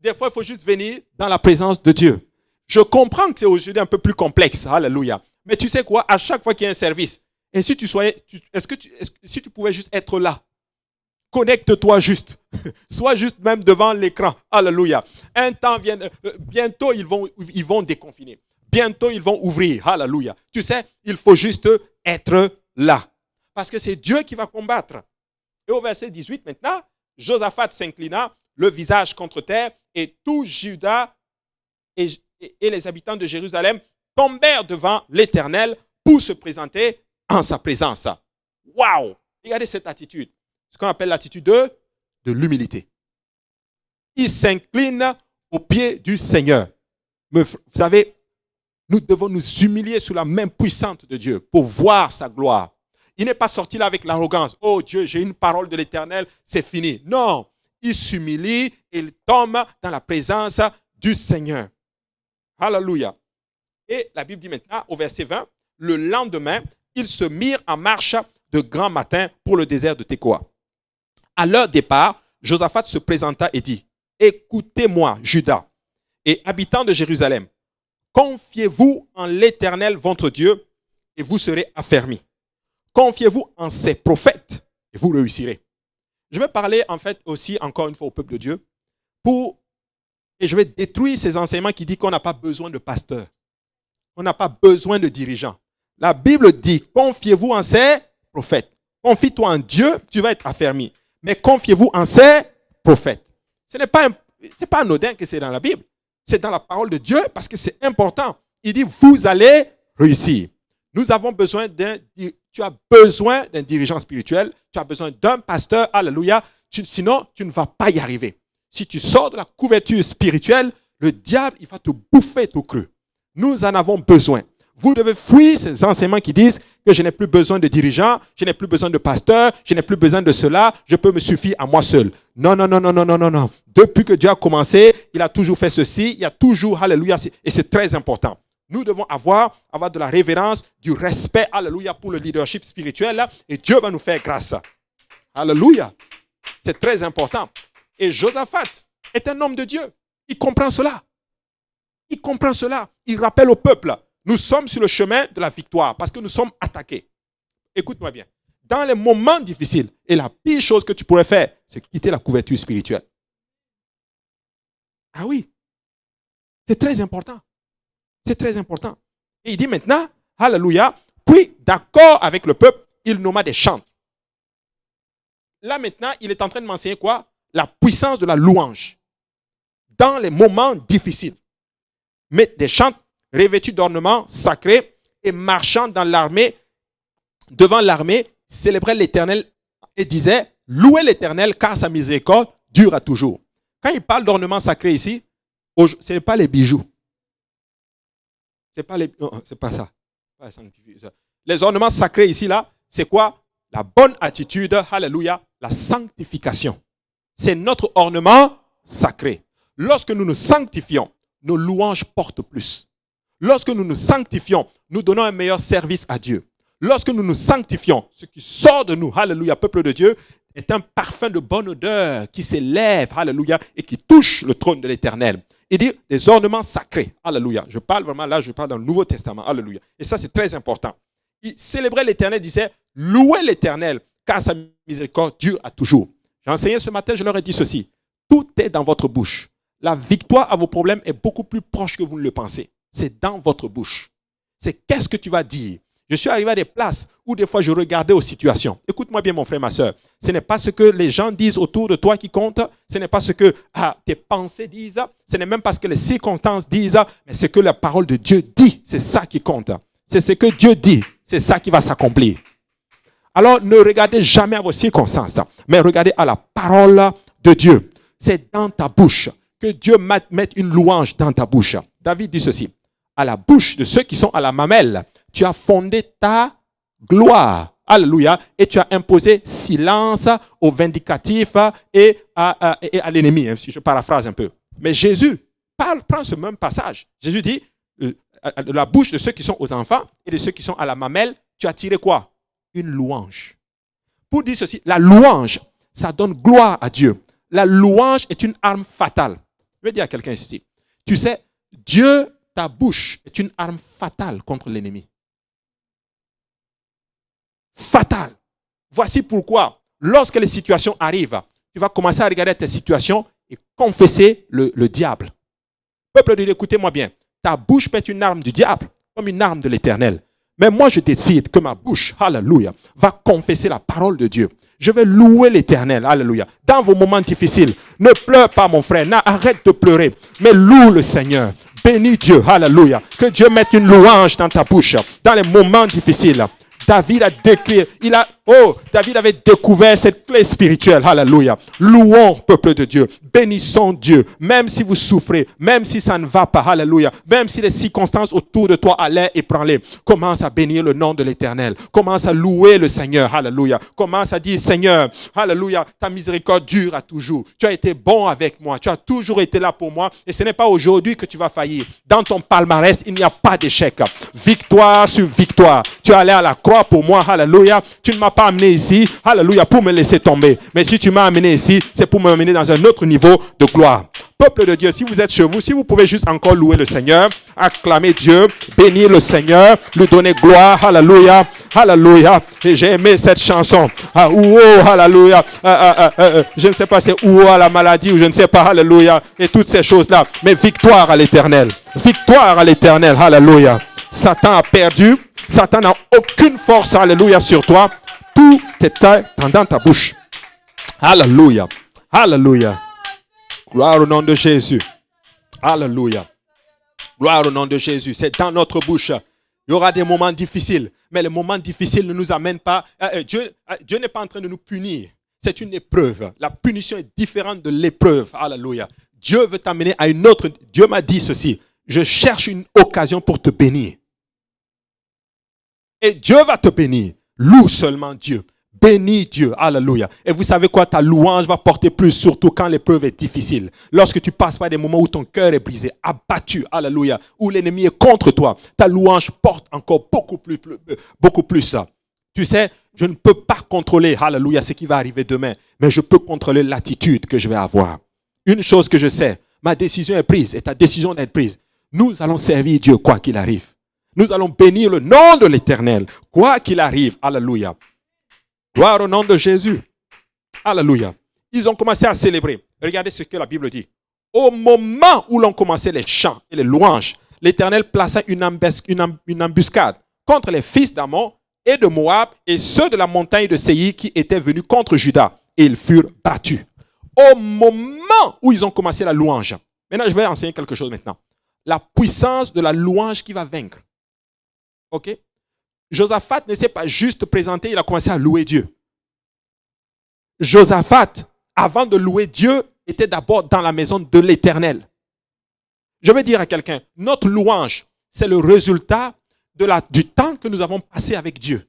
A: Des fois, il faut juste venir dans la présence de Dieu. Je comprends que c'est aujourd'hui un peu plus complexe. Alléluia. Mais tu sais quoi? À chaque fois qu'il y a un service, et si si tu pouvais juste être là, connecte-toi juste. Sois juste même devant l'écran. Alléluia. Un temps vient, bientôt ils vont déconfiner. Bientôt ils vont ouvrir. Alléluia. Tu sais, il faut juste être là. Parce que c'est Dieu qui va combattre. Et au verset 18 maintenant, Josaphat s'inclina, le visage contre terre, et tout Juda et les habitants de Jérusalem tombèrent devant l'Éternel pour se présenter en sa présence. Waouh! Regardez cette attitude. Ce qu'on appelle l'attitude de l'humilité. Ils s'inclinent aux pieds du Seigneur. Mais vous savez, nous devons nous humilier sous la main puissante de Dieu pour voir sa gloire. Il n'est pas sorti là avec l'arrogance. Oh Dieu, j'ai une parole de l'Éternel, c'est fini. Non, il s'humilie et il tombe dans la présence du Seigneur. Alléluia. Et la Bible dit maintenant, au verset 20, le lendemain, ils se mirent en marche de grand matin pour le désert de Tekoa. À leur départ, Josaphat se présenta et dit, écoutez-moi, Juda et habitants de Jérusalem, confiez-vous en l'Éternel, votre Dieu, et vous serez affermis. Confiez-vous en ses prophètes, et vous réussirez. Je vais parler en fait aussi, encore une fois, au peuple de Dieu, pour Et je vais détruire ces enseignements qui disent qu'on n'a pas besoin de pasteur. On n'a pas besoin de dirigeants. La Bible dit, confiez-vous en ses prophètes. Confie-toi en Dieu, tu vas être affermi. Mais confiez-vous en ses prophètes. Ce n'est pas anodin que c'est dans la Bible. C'est dans la parole de Dieu parce que c'est important. Il dit, vous allez réussir. Nous avons besoin tu as besoin d'un dirigeant spirituel. Tu as besoin d'un pasteur. Alléluia. Sinon, tu ne vas pas y arriver. Si tu sors de la couverture spirituelle, le diable, il va te bouffer tout cru. Nous en avons besoin. Vous devez fuir ces enseignements qui disent que je n'ai plus besoin de dirigeants, je n'ai plus besoin de pasteurs, je n'ai plus besoin de cela, je peux me suffire à moi seul. Non, non, non, non, non, non, non, non. Depuis que Dieu a commencé, il a toujours fait ceci, il y a toujours, alléluia, et c'est très important. Nous devons avoir de la révérence, du respect, alléluia, pour le leadership spirituel, et Dieu va nous faire grâce. Alléluia. C'est très important. Et Josaphat est un homme de Dieu. Il comprend cela. Il comprend cela. Il rappelle au peuple, nous sommes sur le chemin de la victoire parce que nous sommes attaqués. Écoute-moi bien. Dans les moments difficiles, et la pire chose que tu pourrais faire, c'est quitter la couverture spirituelle. Ah oui. C'est très important. C'est très important. Et il dit maintenant, alléluia, puis d'accord avec le peuple, il nomma des chants. Là maintenant, il est en train de m'enseigner quoi? La puissance de la louange. Dans les moments difficiles. Mettre des chants revêtus d'ornements sacrés et marchant dans l'armée, devant l'armée, célébrait l'Éternel et disait, louez l'Éternel car sa miséricorde dure à toujours. Quand il parle d'ornements sacrés ici, ce n'est pas les bijoux. C'est pas ça. Les ornements sacrés ici, là, c'est quoi? La bonne attitude, alléluia, la sanctification. C'est notre ornement sacré. Lorsque nous nous sanctifions, nos louanges portent plus. Lorsque nous nous sanctifions, nous donnons un meilleur service à Dieu. Lorsque nous nous sanctifions, ce qui sort de nous, alléluia, peuple de Dieu, est un parfum de bonne odeur qui s'élève, alléluia, et qui touche le trône de l'Éternel. Il dit des ornements sacrés, alléluia. Je parle vraiment là, je parle dans le Nouveau Testament, alléluia. Et ça, c'est très important. Il célébrait l'Éternel, disait, louez l'Éternel, car sa miséricorde dure à toujours. J'ai enseigné ce matin, je leur ai dit ceci. Tout est dans votre bouche. La victoire à vos problèmes est beaucoup plus proche que vous ne le pensez. C'est dans votre bouche. C'est qu'est-ce que tu vas dire. Je suis arrivé à des places où des fois je regardais aux situations. Écoute-moi bien mon frère, ma soeur. Ce n'est pas ce que les gens disent autour de toi qui compte. Ce n'est pas ce que tes pensées disent. Ce n'est même pas ce que les circonstances disent. Mais ce que la parole de Dieu dit. C'est ça qui compte. C'est ce que Dieu dit. C'est ça qui va s'accomplir. Alors ne regardez jamais à vos circonstances. Mais regardez à la parole de Dieu. C'est dans ta bouche. Que Dieu mette une louange dans ta bouche. David dit ceci. À la bouche de ceux qui sont à la mamelle, tu as fondé ta gloire. Alléluia. Et tu as imposé silence aux vindicatifs et à l'ennemi, si je paraphrase un peu. Mais Jésus prend ce même passage. Jésus dit, de la bouche de ceux qui sont aux enfants et de ceux qui sont à la mamelle, tu as tiré quoi? Une louange. Pour dire ceci, la louange, ça donne gloire à Dieu. La louange est une arme fatale. Je vais dire à quelqu'un ici, tu sais, Dieu, ta bouche est une arme fatale contre l'ennemi. Fatale. Voici pourquoi, lorsque les situations arrivent, tu vas commencer à regarder tes situations et confesser le diable. Peuple de Dieu, écoutez-moi bien. Ta bouche peut être une arme du diable, comme une arme de l'Éternel. Mais moi, je décide que ma bouche, alléluia, va confesser la parole de Dieu. Je vais louer l'Éternel, alléluia. Dans vos moments difficiles, ne pleure pas mon frère, arrête de pleurer, mais loue le Seigneur. Bénis Dieu, alléluia. Que Dieu mette une louange dans ta bouche, dans les moments difficiles. David David avait découvert cette clé spirituelle. Alléluia. Louons, peuple de Dieu. Bénissons Dieu. Même si vous souffrez, même si ça ne va pas. Alléluia. Même si les circonstances autour de toi allaient ébranler. Commence à bénir le nom de l'Éternel. Commence à louer le Seigneur. Alléluia. Commence à dire, Seigneur, alléluia, ta miséricorde dure à toujours. Tu as été bon avec moi. Tu as toujours été là pour moi. Et ce n'est pas aujourd'hui que tu vas faillir. Dans ton palmarès, il n'y a pas d'échec. Victoire sur victoire. Tu es allé à la croix gloire pour moi, alléluia. Tu ne m'as pas amené ici, alléluia, pour me laisser tomber. Mais si tu m'as amené ici, c'est pour m'amener dans un autre niveau de gloire. Peuple de Dieu, si vous êtes chez vous, si vous pouvez juste encore louer le Seigneur, acclamer Dieu, bénir le Seigneur, lui donner gloire, alléluia, alléluia. Et j'ai aimé cette chanson. Ah, ouh, alléluia. Je ne sais pas c'est où la maladie ou je ne sais pas, alléluia. Et toutes ces choses-là. Mais victoire à l'Éternel. Victoire à l'Éternel, alléluia. Satan a perdu. Satan n'a aucune force, alléluia, sur toi. Tout est dans ta bouche. Alléluia. Alléluia. Gloire au nom de Jésus. Alléluia. Gloire au nom de Jésus. C'est dans notre bouche. Il y aura des moments difficiles. Mais les moments difficiles ne nous amènent pas. Dieu n'est pas en train de nous punir. C'est une épreuve. La punition est différente de l'épreuve. Alléluia. Dieu veut t'amener à une autre. Dieu m'a dit ceci. Je cherche une occasion pour te bénir. Et Dieu va te bénir. Loue seulement Dieu. Bénis Dieu, alléluia. Et vous savez quoi, ta louange va porter plus, surtout quand l'épreuve est difficile. Lorsque tu passes par des moments où ton cœur est brisé, abattu, alléluia, où l'ennemi est contre toi, ta louange porte encore beaucoup plus ça. Tu sais, je ne peux pas contrôler, alléluia, ce qui va arriver demain, mais je peux contrôler l'attitude que je vais avoir. Une chose que je sais, ma décision est prise et ta décision est prise. Nous allons servir Dieu quoi qu'il arrive. Nous allons bénir le nom de l'Éternel, quoi qu'il arrive, alléluia. Gloire au nom de Jésus. Alléluia. Ils ont commencé à célébrer. Regardez ce que la Bible dit. Au moment où l'on commençait les chants et les louanges, l'Éternel plaça une embuscade contre les fils d'Ammon et de Moab et ceux de la montagne de Séir qui étaient venus contre Juda. Et ils furent battus. Au moment où ils ont commencé la louange. Maintenant, je vais enseigner quelque chose maintenant. La puissance de la louange qui va vaincre. Ok? Josaphat ne s'est pas juste présenté, il a commencé à louer Dieu. Josaphat, avant de louer Dieu, était d'abord dans la maison de l'Éternel. Je vais dire à quelqu'un, notre louange, c'est le résultat du temps que nous avons passé avec Dieu.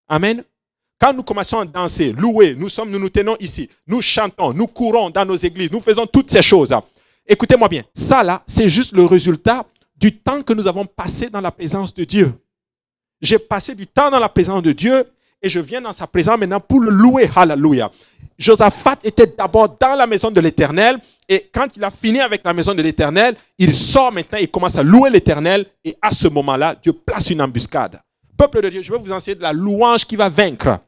A: Amen. Quand nous commençons à danser, louer, nous nous tenons ici, nous chantons, nous courons dans nos églises, nous faisons toutes ces choses. Écoutez-moi bien, ça là, c'est juste le résultat du temps que nous avons passé dans la présence de Dieu. J'ai passé du temps dans la présence de Dieu et je viens dans sa présence maintenant pour le louer. Alléluia. Josaphat était d'abord dans la maison de l'Éternel et quand il a fini avec la maison de l'Éternel, il sort maintenant et commence à louer l'Éternel et à ce moment-là, Dieu place une embuscade. Peuple de Dieu, je vais vous enseigner de la louange qui va vaincre.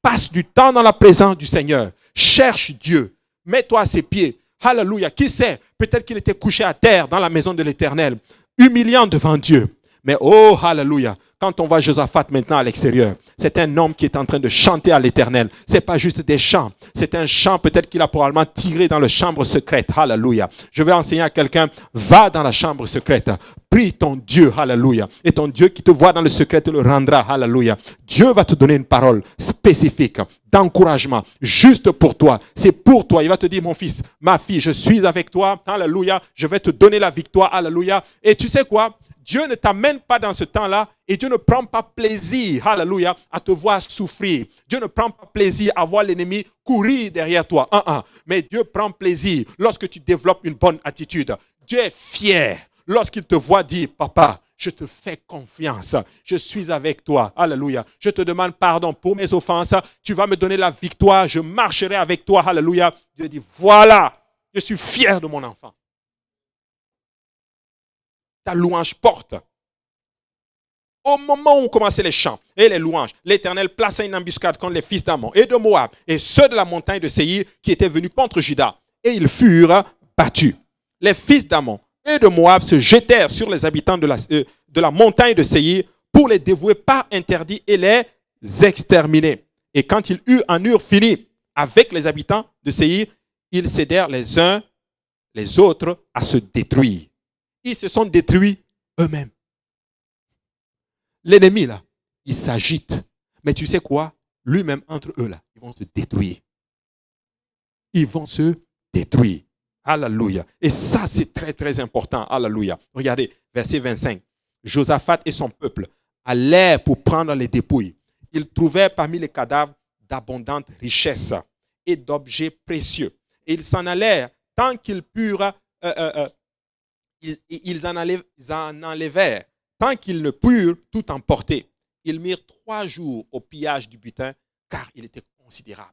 A: Passe du temps dans la présence du Seigneur. Cherche Dieu. Mets-toi à ses pieds. Alléluia. Qui sait? Peut-être qu'il était couché à terre dans la maison de l'Éternel, humiliant devant Dieu. Mais oh, alléluia, quand on voit Josaphat maintenant à l'extérieur, c'est un homme qui est en train de chanter à l'Éternel. C'est pas juste des chants. C'est un chant peut-être qu'il a probablement tiré dans la chambre secrète. Alléluia. Je vais enseigner à quelqu'un, va dans la chambre secrète. Prie ton Dieu. Alléluia. Et ton Dieu qui te voit dans le secret te le rendra. Alléluia. Dieu va te donner une parole spécifique d'encouragement, juste pour toi. C'est pour toi. Il va te dire, mon fils, ma fille, je suis avec toi. Alléluia. Je vais te donner la victoire. Alléluia. Et tu sais quoi? Dieu ne t'amène pas dans ce temps-là et Dieu ne prend pas plaisir, alléluia, à te voir souffrir. Dieu ne prend pas plaisir à voir l'ennemi courir derrière toi. Mais Dieu prend plaisir lorsque tu développes une bonne attitude. Dieu est fier lorsqu'il te voit dire, papa, je te fais confiance. Je suis avec toi. Alléluia. Je te demande pardon pour mes offenses. Tu vas me donner la victoire. Je marcherai avec toi. Alléluia. Dieu dit, voilà, je suis fier de mon enfant. Ta louange porte. Au moment où on commençait les chants et les louanges, l'Éternel plaça une embuscade contre les fils d'Ammon et de Moab et ceux de la montagne de Séir qui étaient venus contre Juda. Et ils furent battus. Les fils d'Ammon et de Moab se jetèrent sur les habitants de la montagne de Séir pour les dévouer par interdit et les exterminer. Et quand ils eurent fini avec les habitants de Séir, ils cédèrent les uns les autres à se détruire. Ils se sont détruits eux-mêmes. L'ennemi, là, il s'agite. Mais tu sais quoi? Lui-même, entre eux, là, ils vont se détruire. Ils vont se détruire. Alléluia. Et ça, c'est très, très important. Alléluia. Regardez, verset 25. Josaphat et son peuple allèrent pour prendre les dépouilles. Ils trouvèrent parmi les cadavres d'abondantes richesses et d'objets précieux. Et ils s'en allèrent tant qu'ils purent... Ils en enlevèrent tant qu'ils ne purent tout emporter. Ils mirent 3 jours au pillage du butin, car il était considérable.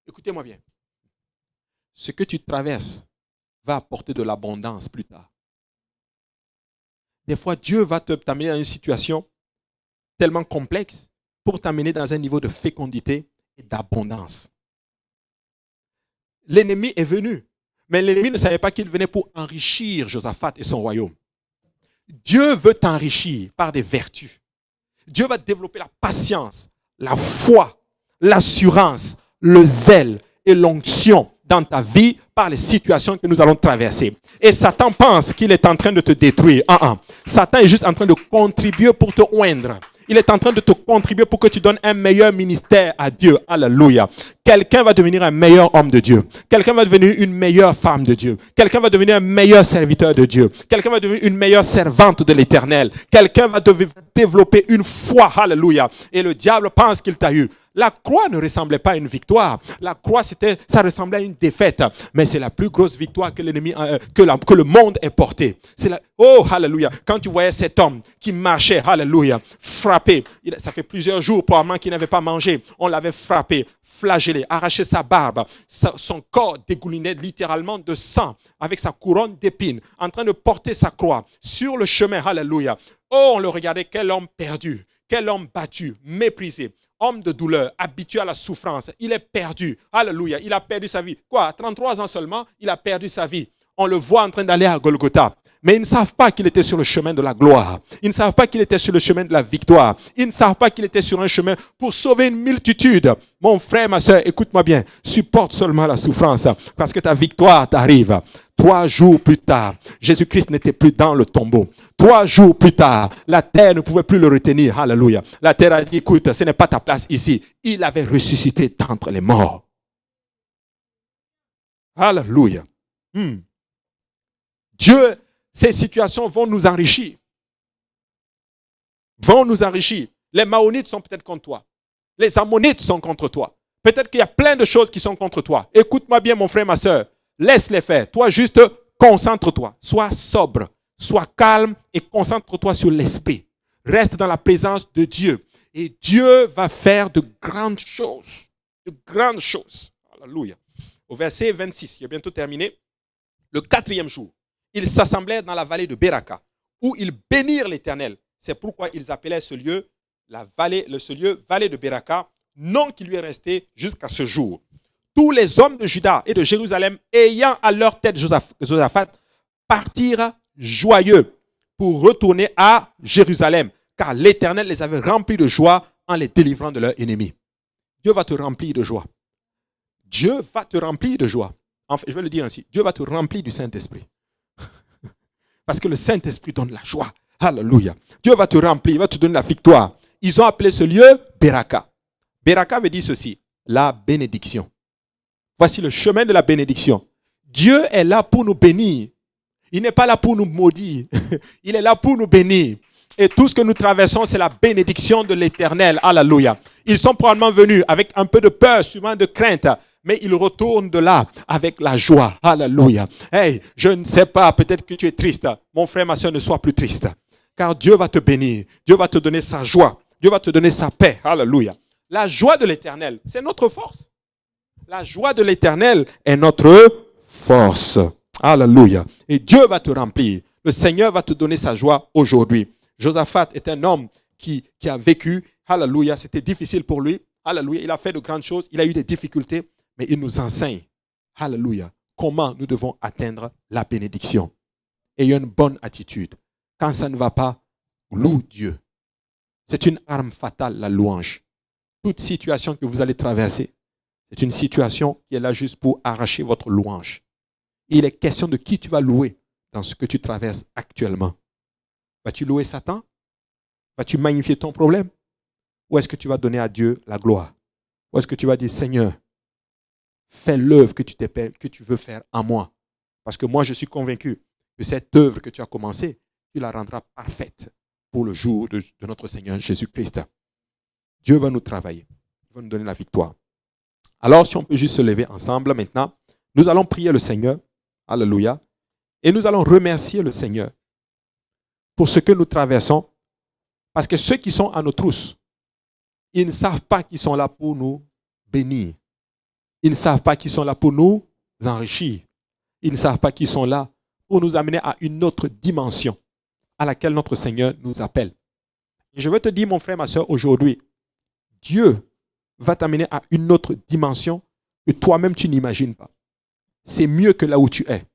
A: Écoutez-moi bien. Ce que tu traverses va apporter de l'abondance plus tard. Des fois, Dieu va t'amener dans une situation tellement complexe pour t'amener dans un niveau de fécondité et d'abondance. L'ennemi est venu, mais l'ennemi ne savait pas qu'il venait pour enrichir Josaphat et son royaume. Dieu veut t'enrichir par des vertus. Dieu va développer la patience, la foi, l'assurance, le zèle et l'onction dans ta vie par les situations que nous allons traverser. Et Satan pense qu'il est en train de te détruire. Satan est juste en train de contribuer pour te oindre. Il est en train de te contribuer pour que tu donnes un meilleur ministère à Dieu. Alléluia. Quelqu'un va devenir un meilleur homme de Dieu. Quelqu'un va devenir une meilleure femme de Dieu. Quelqu'un va devenir un meilleur serviteur de Dieu. Quelqu'un va devenir une meilleure servante de l'Éternel. Quelqu'un va développer une foi. Alléluia. Et le diable pense qu'il t'a eu. La croix ne ressemblait pas à une victoire. La croix, ça ressemblait à une défaite. Mais c'est la plus grosse victoire que l'ennemi, que le monde ait portée. Oh, alléluia. Quand tu voyais cet homme qui marchait, alléluia, frappé. Ça fait plusieurs jours probablement qu'il n'avait pas mangé. On l'avait frappé, flagellé, arraché sa barbe. Son corps dégoulinait littéralement de sang avec sa couronne d'épines, en train de porter sa croix sur le chemin, alléluia. Oh, on le regardait, quel homme perdu, quel homme battu, méprisé. Homme de douleur, habitué à la souffrance. Il est perdu. Alléluia. Il a perdu sa vie. Quoi? 33 ans seulement, il a perdu sa vie. On le voit en train d'aller à Golgotha. Mais ils ne savent pas qu'il était sur le chemin de la gloire. Ils ne savent pas qu'il était sur le chemin de la victoire. Ils ne savent pas qu'il était sur un chemin pour sauver une multitude. Mon frère, ma soeur, écoute-moi bien. Supporte seulement la souffrance parce que ta victoire t'arrive. 3 jours plus tard, Jésus-Christ n'était plus dans le tombeau. 3 jours plus tard, la terre ne pouvait plus le retenir. Alléluia. La terre a dit, écoute, ce n'est pas ta place ici. Il avait ressuscité d'entre les morts. Alléluia. Dieu, ces situations vont nous enrichir. Vont nous enrichir. Les Maonites sont peut-être contre toi. Les Ammonites sont contre toi. Peut-être qu'il y a plein de choses qui sont contre toi. Écoute-moi bien, mon frère, ma soeur. Laisse-les faire. Toi, juste concentre-toi. Sois sobre. Sois calme et concentre-toi sur l'esprit. Reste dans la présence de Dieu. Et Dieu va faire de grandes choses. De grandes choses. Alléluia. Au verset 26, il est bientôt terminé. Le 4e jour, ils s'assemblaient dans la vallée de Beraka, où ils bénirent l'Éternel. C'est pourquoi ils appelaient ce lieu, vallée de Beraka, nom qui lui est resté jusqu'à ce jour. Tous les hommes de Juda et de Jérusalem, ayant à leur tête Josaphat, partirent joyeux pour retourner à Jérusalem, car l'Éternel les avait remplis de joie en les délivrant de leurs ennemis. Dieu va te remplir de joie. Dieu va te remplir de joie. Enfin, je vais le dire ainsi. Dieu va te remplir du Saint-Esprit. Parce que le Saint-Esprit donne la joie. Alléluia. Dieu va te remplir, il va te donner la victoire. Ils ont appelé ce lieu Beraka. Beraka veut dire ceci, la bénédiction. Voici le chemin de la bénédiction. Dieu est là pour nous bénir. Il n'est pas là pour nous maudire. Il est là pour nous bénir. Et tout ce que nous traversons, c'est la bénédiction de l'Éternel. Alléluia. Ils sont probablement venus avec un peu de peur, souvent de crainte. Mais ils retournent de là avec la joie. Alléluia. Hey, je ne sais pas, peut-être que tu es triste. Mon frère, ma soeur, ne sois plus triste. Car Dieu va te bénir. Dieu va te donner sa joie. Dieu va te donner sa paix. Alléluia. La joie de l'Éternel, c'est notre force. La joie de l'Éternel est notre force. Alléluia. Et Dieu va te remplir. Le Seigneur va te donner sa joie aujourd'hui. Josaphat est un homme qui a vécu. Alléluia. C'était difficile pour lui. Alléluia. Il a fait de grandes choses. Il a eu des difficultés. Mais il nous enseigne. Alléluia. Comment nous devons atteindre la bénédiction. Ayez une bonne attitude. Quand ça ne va pas, loue Dieu. C'est une arme fatale, la louange. Toute situation que vous allez traverser, c'est une situation qui est là juste pour arracher votre louange. Il est question de qui tu vas louer dans ce que tu traverses actuellement. Vas-tu louer Satan? Vas-tu magnifier ton problème? Ou est-ce que tu vas donner à Dieu la gloire? Ou est-ce que tu vas dire, Seigneur, fais l'œuvre que tu veux faire en moi. Parce que moi, je suis convaincu que cette œuvre que tu as commencée, tu la rendras parfaite pour le jour de notre Seigneur Jésus-Christ. Dieu va nous travailler. Il va nous donner la victoire. Alors, si on peut juste se lever ensemble maintenant, nous allons prier le Seigneur. Alléluia. Et nous allons remercier le Seigneur pour ce que nous traversons Parce que ceux qui sont à nos trousses, ils ne savent pas qu'ils sont là pour nous bénir. Ils ne savent pas qu'ils sont là pour nous enrichir. Ils ne savent pas qu'ils sont là pour nous amener à une autre dimension à laquelle notre Seigneur nous appelle. Et je veux te dire, mon frère, ma soeur, aujourd'hui, Dieu va t'amener à une autre dimension que toi-même tu n'imagines pas. C'est mieux que là où tu es.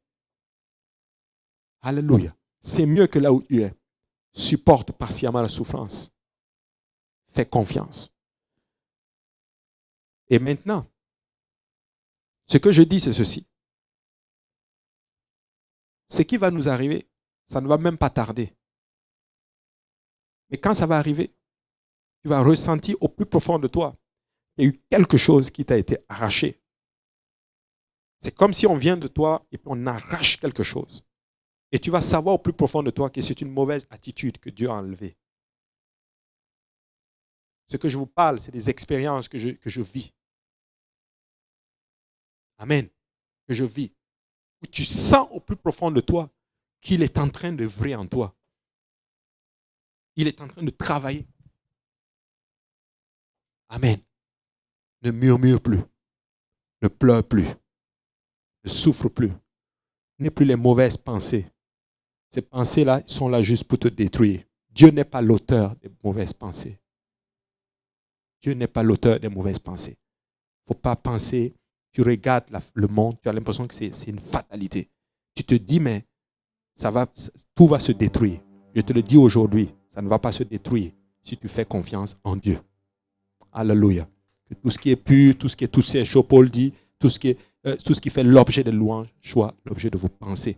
A: Alléluia. C'est mieux que là où tu es. Supporte patiemment la souffrance. Fais confiance. Et maintenant, ce que je dis, c'est ceci. Ce qui va nous arriver, ça ne va même pas tarder. Mais quand ça va arriver, tu vas ressentir au plus profond de toi qu'il y a eu quelque chose qui t'a été arraché. C'est comme si on vient de toi et puis on arrache quelque chose. Et tu vas savoir au plus profond de toi que c'est une mauvaise attitude que Dieu a enlevée. Ce que je vous parle, c'est des expériences que je vis. Amen. Que je vis. Où tu sens au plus profond de toi qu'il est en train d'œuvrer en toi. Il est en train de travailler. Amen. Ne murmure plus. Ne pleure plus. Ne souffre plus. N'aie plus les mauvaises pensées. Ces pensées-là sont là juste pour te détruire. Dieu n'est pas l'auteur des mauvaises pensées. Dieu n'est pas l'auteur des mauvaises pensées. Il ne faut pas penser, tu regardes le monde, tu as l'impression que c'est une fatalité. Tu te dis, mais tout va se détruire. Je te le dis aujourd'hui, ça ne va pas se détruire si tu fais confiance en Dieu. Alléluia. Que tout ce qui est pur, tout ce qui est tout ces choses, Paul dit, tout ce qui fait l'objet de louange soit l'objet de vos pensées.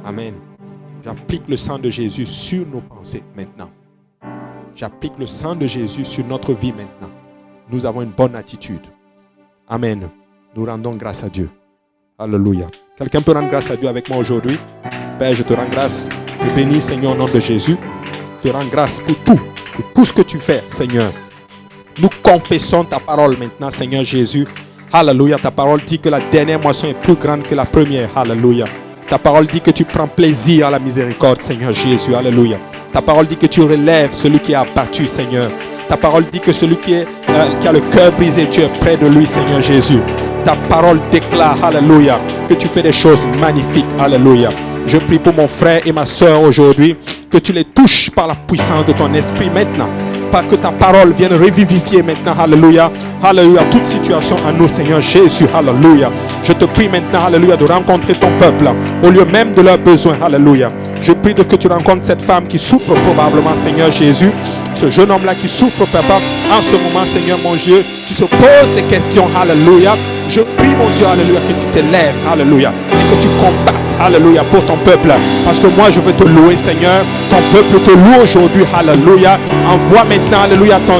A: Amen. J'applique le sang de Jésus sur nos pensées maintenant. J'applique le sang de Jésus sur notre vie maintenant. Nous avons une bonne attitude. Amen. Nous rendons grâce à Dieu. Alléluia. Quelqu'un peut rendre grâce à Dieu avec moi aujourd'hui? Père, je te rends grâce. Je te bénis, Seigneur, au nom de Jésus. Je te rends grâce pour tout ce que tu fais, Seigneur. Nous confessons ta parole maintenant, Seigneur Jésus. Alléluia. Ta parole dit que la dernière moisson est plus grande que la première. Alléluia. Ta parole dit que tu prends plaisir à la miséricorde, Seigneur Jésus. Alléluia. Ta parole dit que tu relèves celui qui est abattu, Seigneur. Ta parole dit que celui qui a le cœur brisé, tu es près de lui, Seigneur Jésus. Ta parole déclare, alléluia, que tu fais des choses magnifiques, alléluia. Je prie pour mon frère et ma soeur aujourd'hui, que tu les touches par la puissance de ton esprit maintenant. Pas que ta parole vienne revivifier maintenant, alléluia, alléluia, toute situation à nous, Seigneur Jésus, alléluia. Je te prie maintenant, alléluia, de rencontrer ton peuple au lieu même de leurs besoins, alléluia. Je prie que tu rencontres cette femme qui souffre probablement, Seigneur Jésus, ce jeune homme-là qui souffre, papa, en ce moment, Seigneur mon Dieu, qui se pose des questions, alléluia. Je prie, mon Dieu, alléluia, que tu te lèves, alléluia, et que tu combattes, alléluia, pour ton peuple. Parce que moi, je veux te louer, Seigneur. Ton peuple te loue aujourd'hui, alléluia. Envoie maintenant, alléluia, ton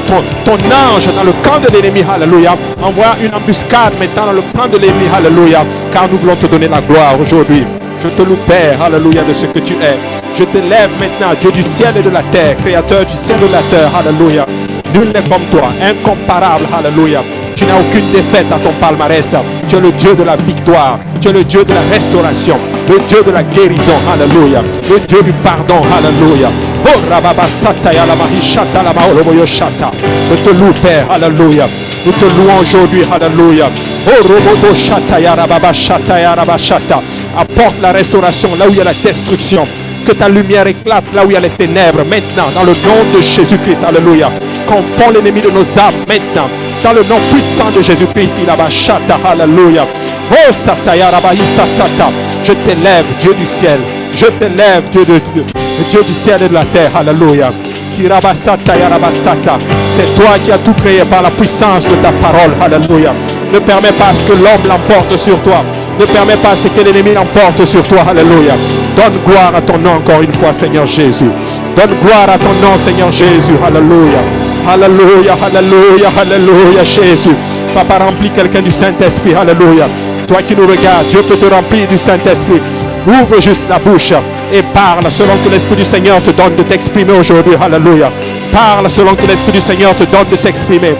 A: ange dans le camp de l'ennemi, alléluia. Envoie une embuscade maintenant dans le camp de l'ennemi, alléluia. Car nous voulons te donner la gloire aujourd'hui. Je te loue, Père, alléluia, de ce que tu es. Je te lève maintenant, Dieu du ciel et de la terre, créateur du ciel et de la terre, alléluia. Nul n'est comme toi, incomparable, alléluia. Tu n'as aucune défaite à ton palmarès. Tu es le Dieu de la victoire. Tu es le Dieu de la restauration. Le Dieu de la guérison. Alléluia. Le Dieu du pardon. Alléluia. Oh, Rababasata ya la mahishata la maoloboyo shata. Je te loue, Père. Alléluia. Nous te louons aujourd'hui. Alléluia. Oh, Robobo shata ya rababashata ya rabashata. Apporte la restauration là où il y a la destruction. Que ta lumière éclate là où il y a les ténèbres. Maintenant, dans le nom de Jésus-Christ. Alléluia. Confonds l'ennemi de nos âmes. Maintenant. Dans le nom puissant de Jésus-Christ, il a bachata, alléluia. Oh, sataya rabaïta sata. Je t'élève, Dieu du ciel. Je t'élève, Dieu du ciel et de la terre, alléluia. Kirabasata yarabasata. C'est toi qui as tout créé par la puissance de ta parole, alléluia. Ne permets pas ce que l'homme l'emporte sur toi. Ne permets pas ce que l'ennemi l'emporte sur toi, alléluia. Donne gloire à ton nom encore une fois, Seigneur Jésus. Donne gloire à ton nom, Seigneur Jésus, alléluia. Alléluia, alléluia, alléluia, Jésus. Papa, remplis quelqu'un du Saint-Esprit, alléluia. Toi qui nous regardes, Dieu peut te remplir du Saint-Esprit. Ouvre juste la bouche et parle selon que l'Esprit du Seigneur te donne de t'exprimer aujourd'hui, alléluia. Parle selon que l'Esprit du Seigneur te donne de t'exprimer.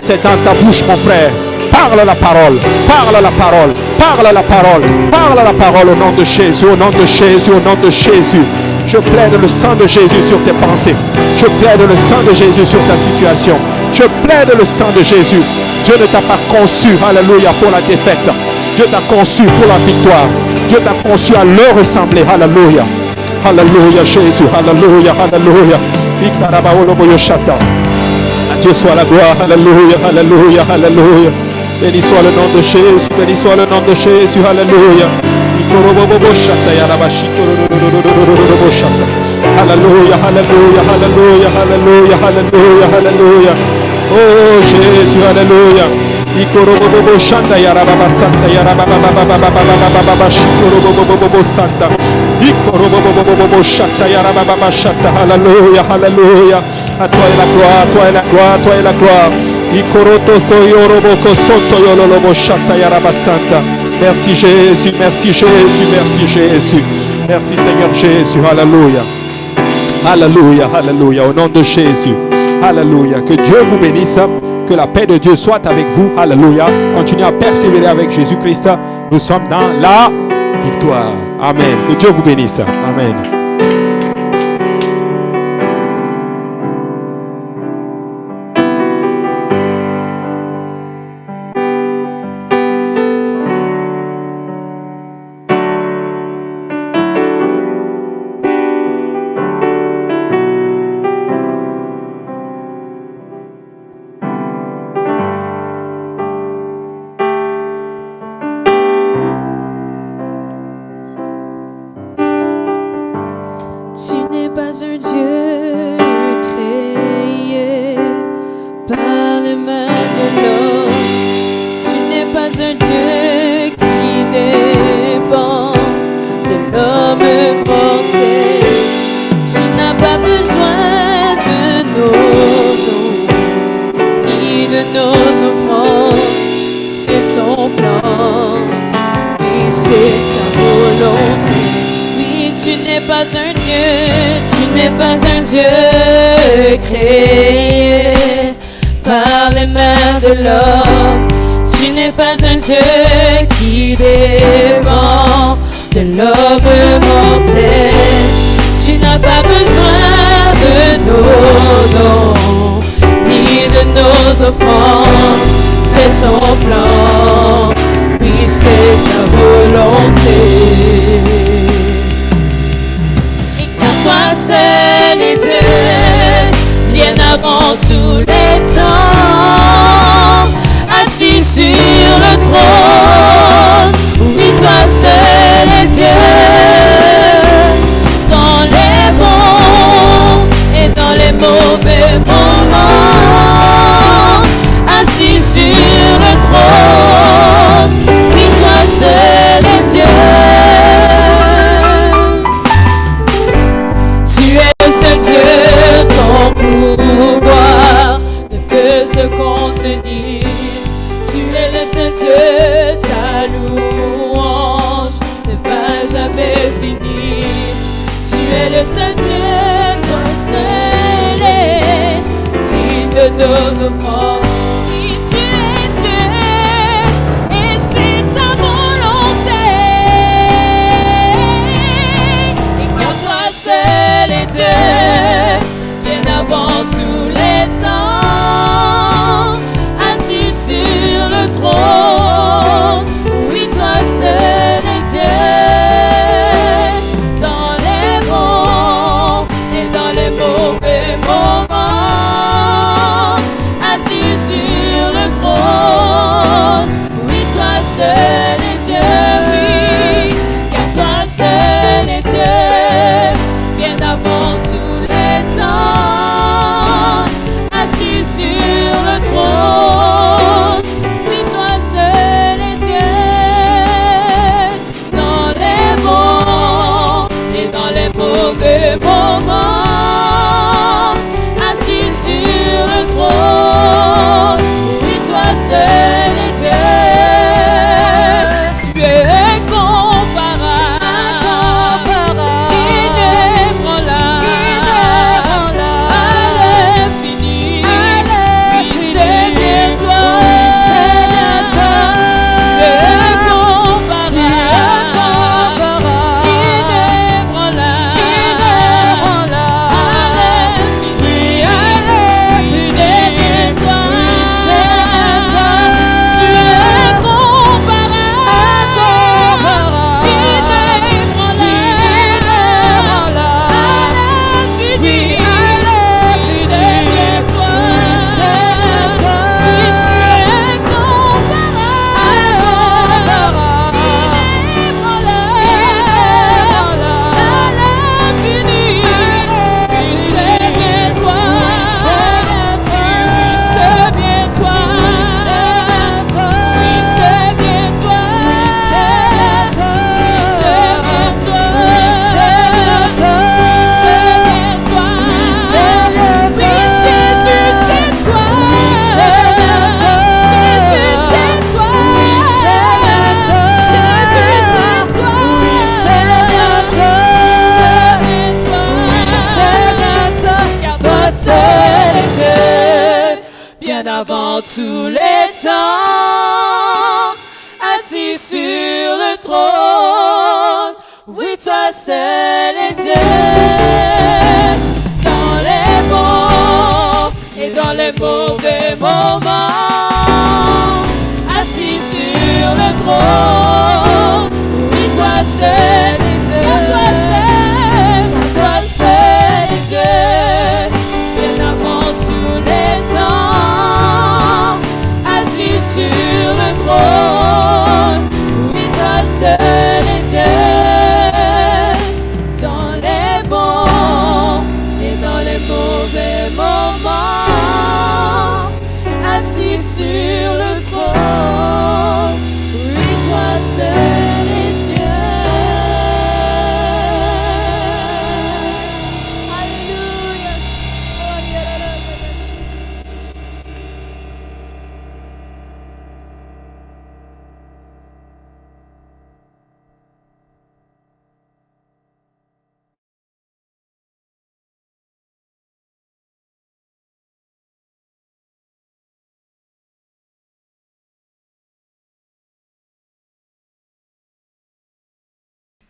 A: C'est dans ta bouche, mon frère. Parle la parole. Parle la parole. Parle la parole. Parle la parole au nom de Jésus. Au nom de Jésus. Au nom de Jésus. Je plaide le sang de Jésus sur tes pensées. Je plaide le sang de Jésus sur ta situation. Je plaide le sang de Jésus. Dieu ne t'a pas conçu, alléluia, pour la défaite. Dieu t'a conçu pour la victoire. Dieu t'a conçu à leur ressembler, alléluia. Alléluia Jésus, alléluia, alléluia. À Dieu soit la gloire, alléluia, alléluia, alléluia. Béni soit le nom de Jésus, béni soit le nom de Jésus, alléluia. Alléluia, alléluia, alléluia, alléluia, alléluia, alléluia. Oh Jésus, alléluia. Alléluia, alléluia. À toi est la gloire, à toi est la gloire, à toi est la gloire. Merci Jésus, merci Jésus, merci Jésus. Merci Seigneur Jésus, alléluia. Alléluia, alléluia, au nom de Jésus. Alléluia, que Dieu vous bénisse, que la paix de Dieu soit avec vous. Alléluia, continuez à persévérer avec Jésus-Christ. Nous sommes dans la victoire. Amen, que Dieu vous bénisse. Amen.
B: avant tous les temps, assis sur le trône. Oui, toi seul est Dieu, dans les bons et dans les mauvais moments, assis sur le trône. Oui, toi seul est Dieu, toi seul est Dieu, bien avant tous les temps, assis sur le trône. Oui, toi seul est Dieu, dans les bons et dans les mauvais moments, assis sur le trône. Oui, toi seul est Dieu. Alléluia.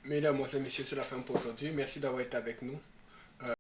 C: Mesdames et messieurs, c'est la fin pour aujourd'hui. Merci d'avoir été avec nous.